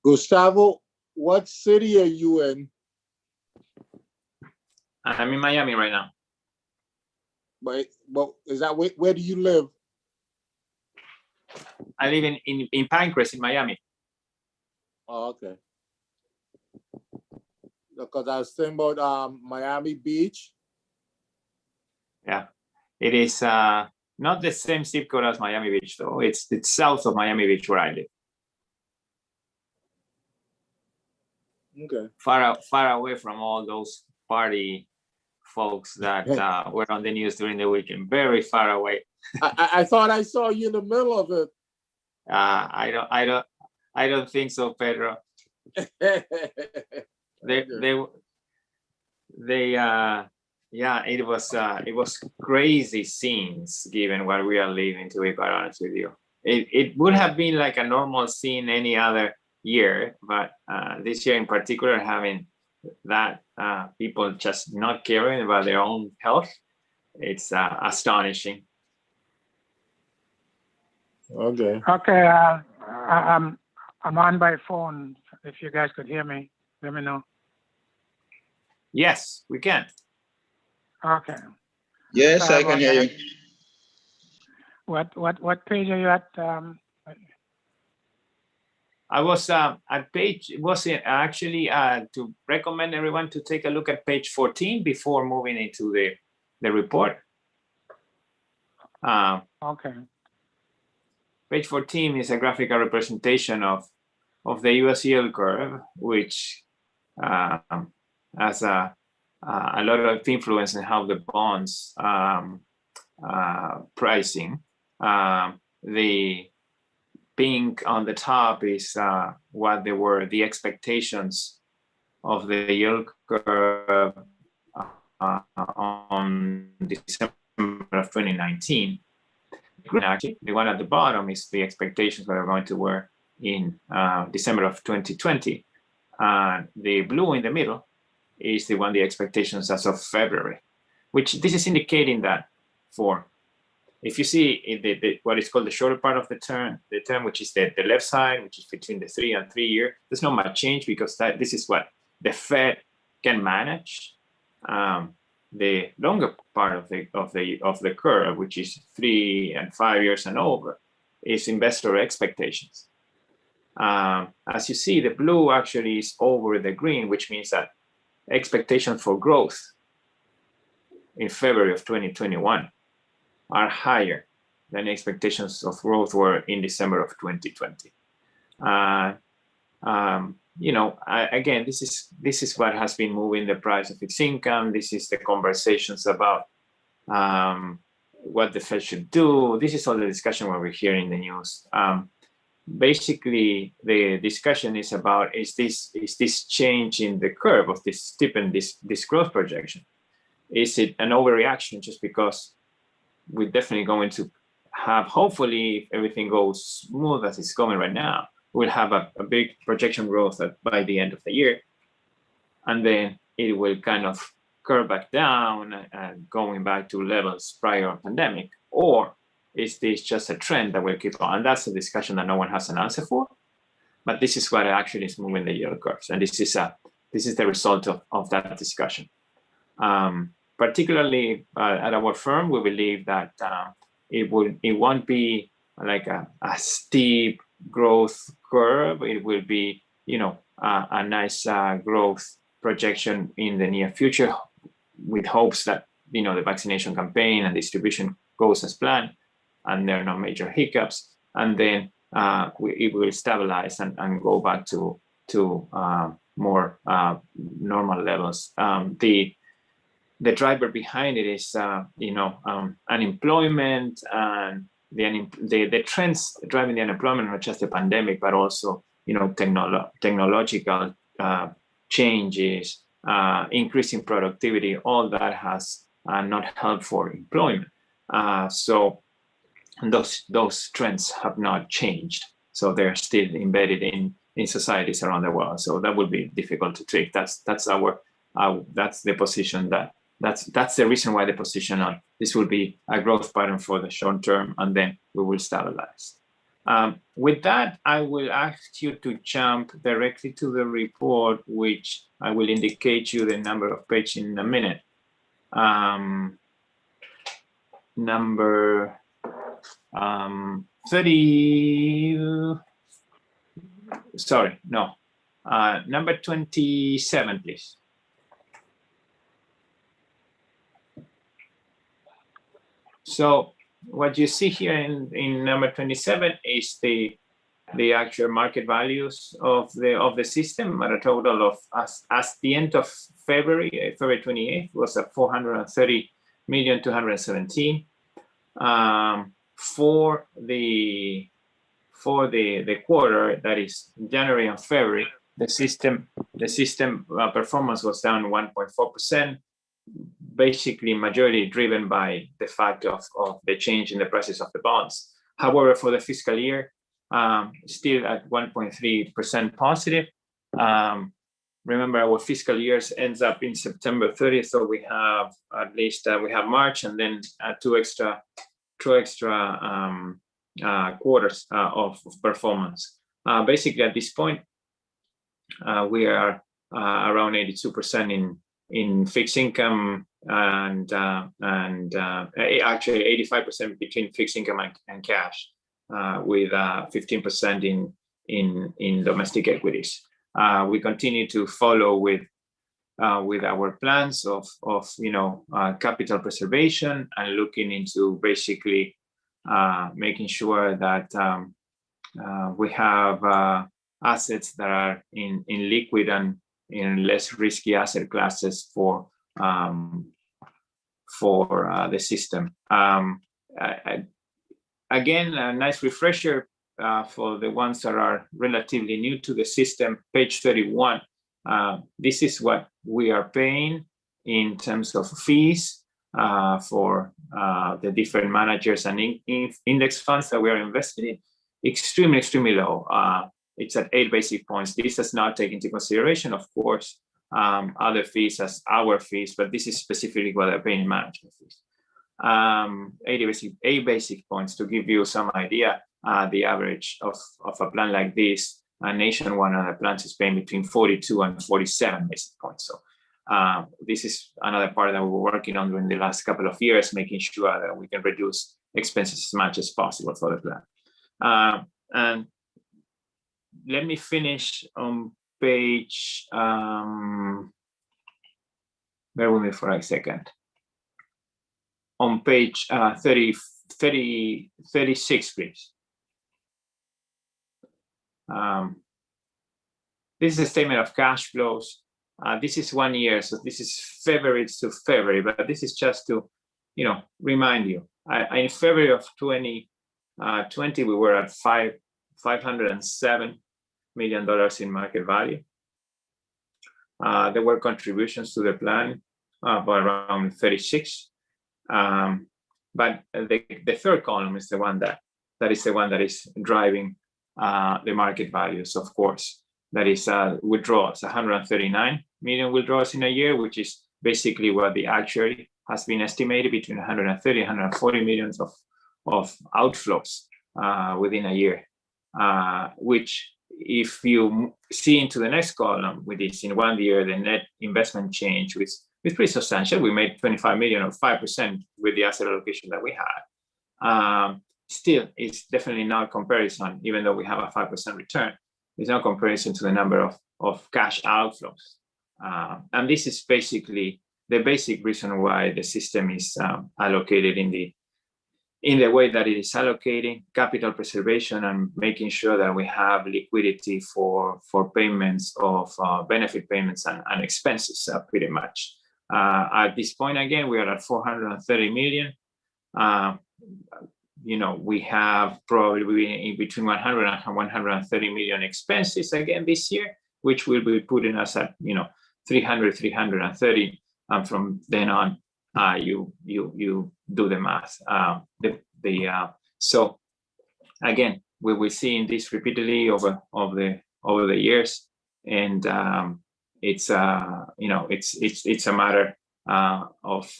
Gustavo, what city are you in? I'm in Miami right now. But is that where do you live? I live in Pinecrest in Miami. Oh, okay. Because I was thinking about Miami Beach. Yeah, it is not the same zip code as Miami Beach, though. It's south of Miami Beach where I live. Okay. Far away from all those party folks that were on the news during the weekend. Very far away. I thought I saw you in the middle of it. I don't think so, Pedro. Yeah, it was crazy scenes given what we are living, to be quite honest with you. It would have been like a normal scene any other year, but this year in particular, having that people just not caring about their own health, it's astonishing. Okay. Okay, I'm on by phone. If you guys could hear me, let me know. Yes, we can. Okay. Yes, I can hear you. What page are you at? I was at page, actually to recommend everyone to take a look at page 14 before moving into the report. Okay. Page 14 is a graphical representation of the US yield curve, which has a lot of influence in how the bonds pricing. The pink on the top is what they were the expectations of the yield curve on December of 2019. Actually, the one at the bottom is the expectations that are going to were in December of 2020. The blue in the middle is the expectations as of February, which this is indicating that for, if you see what is called the shorter part of the term, which is the left side, which is between the 3 and 3 year, there's not much change because this is what the Fed can manage. The longer part of the curve, which is 3 and 5 years and over, is investor expectations. As you see, the blue actually is over the green, which means that expectations for growth in February of 2021 are higher than expectations of growth were in December of 2020. Again, this is what has been moving the price of fixed income. This is the conversations about what the Fed should do. This is all the discussion what we're hearing in the news. Basically, the discussion is about is this change in the curve of this steepen this growth projection? Is it an overreaction just because we're definitely going to have, hopefully, if everything goes smooth as it's going right now, we'll have a big projection growth by the end of the year, and then it will kind of curve back down and going back to levels prior to pandemic, or is this just a trend that will keep on? And that's a discussion that no one has an answer for, but this is what actually is moving the yield curves, and this is the result of that discussion. Particularly at our firm, we believe that it won't be like a steep growth curve. It will be, a nice growth projection in the near future, with hopes that the vaccination campaign and distribution goes as planned, and there are no major hiccups, and then it will stabilize and go back to more normal levels. The driver behind it is, unemployment and the trends driving the unemployment, not just the pandemic, but also, technological changes, increasing productivity. All that has not helped for employment. So those trends have not changed. So they're still embedded in societies around the world. So that will be difficult to treat. That's the position that's the reason why the position on this will be a growth pattern for the short term, and then we will stabilize. With that, I will ask you to jump directly to the report, which I will indicate you the number of pages in a minute. Number 30, sorry, no, number 27, please. So what you see here in number 27 is the actual market values of the system at a total of, as the end of February 28th was at 430,217,000. For the quarter, that is January and February, the system performance was down 1.4%, basically majority driven by the fact of the change in the prices of the bonds. However, for the fiscal year, still at 1.3% positive. Remember, our fiscal years ends up in September 30th, so we have at least we have March and then two extra quarters of performance. Basically, at this point, we are around 82% in fixed income and actually 85% between fixed income and cash, with 15% in domestic equities. We continue to follow with our plans of capital preservation and looking into basically making sure that we have assets that are in liquid and in less risky asset classes for the system. Again, a nice refresher for the ones that are relatively new to the system, page 31. This is what we are paying in terms of fees for the different managers and index funds that we are invested in. Extremely low. It's at 8 basis points. This does not take into consideration, of course, other fees as our fees, but this is specifically what they're paying in management fees. 8 basic points to give you some idea. The average of a plan like this, nationwide on a plan is paying between 42 and 47 basic points. So this is another part that we're working on during the last couple of years, making sure that we can reduce expenses as much as possible for the plan. And let me finish on page, bear with me for a second. On page 36, please. This is a statement of cash flows. This is 1 year, so this is February to February, but this is just to, remind you. In February of 2020, we were at $507 million in market value. There were contributions to the plan of around 36. But the third column is the one that is the one that is driving the market values, of course. That is withdrawals, 139 million withdrawals in a year, which is basically what the actuary has been estimated, between 130 and 140 millions of outflows within a year, which, if you see into the next column, with this in 1 year, the net investment change was pretty substantial. We made 25 million or 5% with the asset allocation that we had. Still, it's definitely not comparison, even though we have a 5% return. It's no comparison to the number of cash outflows. And this is basically the basic reason why the system is allocated in the way that it is allocating, capital preservation, and making sure that we have liquidity for payments of benefit payments and expenses, pretty much. At this point, again, we are at 430 million. We have probably between 100 and 130 million expenses again this year, which will be putting us at 300, 330, and from then on, you do the math. So again, we will see this repeatedly over the years, and it's a matter of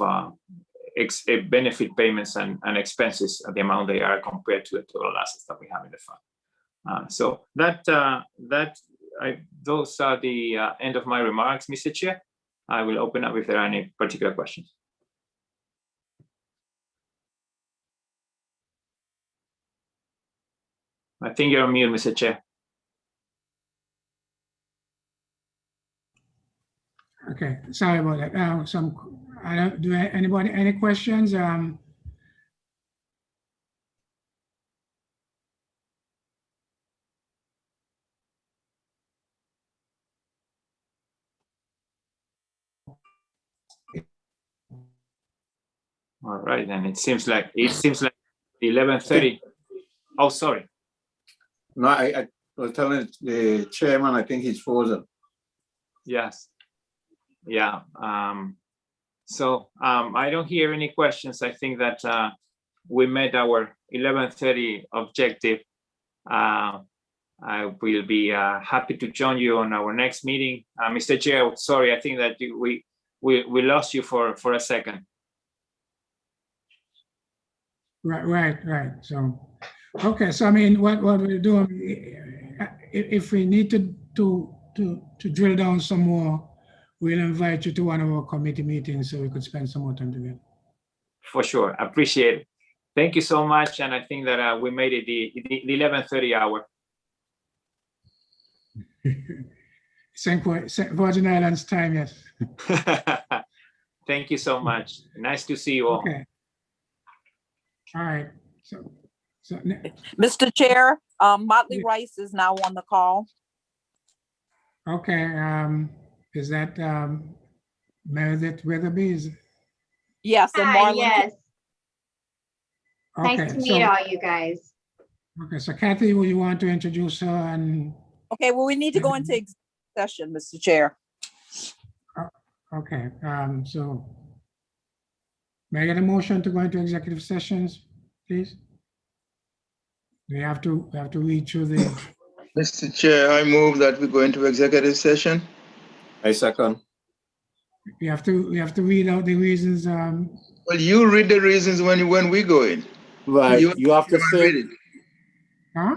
benefit payments and expenses at the amount they are compared to the total assets that we have in the fund. So those are the end of my remarks, Mr. Chair. I will open up if there are any particular questions. I think you're on mute, Mr. Chair. Okay, sorry about that. Anybody, any questions? All right, and it seems like 11:30. Oh, sorry. No, I was telling the chairman, I think he's frozen. Yes. Yeah. So I don't hear any questions. I think that we met our 11:30 objective. I will be happy to join you on our next meeting. Mr. Chair, sorry, I think that we lost you for a second. Right. So, okay. So I mean, what we're doing, if we need to drill down some more, we'll invite you to one of our committee meetings so we could spend some more time together. For sure, appreciate it. Thank you so much, and I think that we made it the 11:30 hour. Virgin Islands time, yes. Thank you so much. Nice to see you all. Okay. All right. So Mr. Chair, Motley Rice is now on the call. okay. Is that Meredith Weatherby? Yes, and Hi, Marlon. yes. Okay, Nice to meet all you guys. Okay, so Kathy, will you want to introduce her? And Okay, well, we need to go into executive session, Mr. Chair. okay, so may I get a motion to go into executive sessions, please? We have to read through the. Mr. Chair, I move that we go into executive session. I second. We have to read out the reasons. Well, you read the reasons when we go in. Right, you have to say, read it. Huh?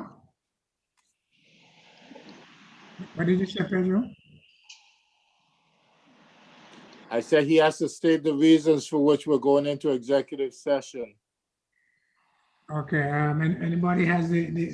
What did you say, Pedro? I said he has to state the reasons for which we're going into executive session. Okay, and anybody has the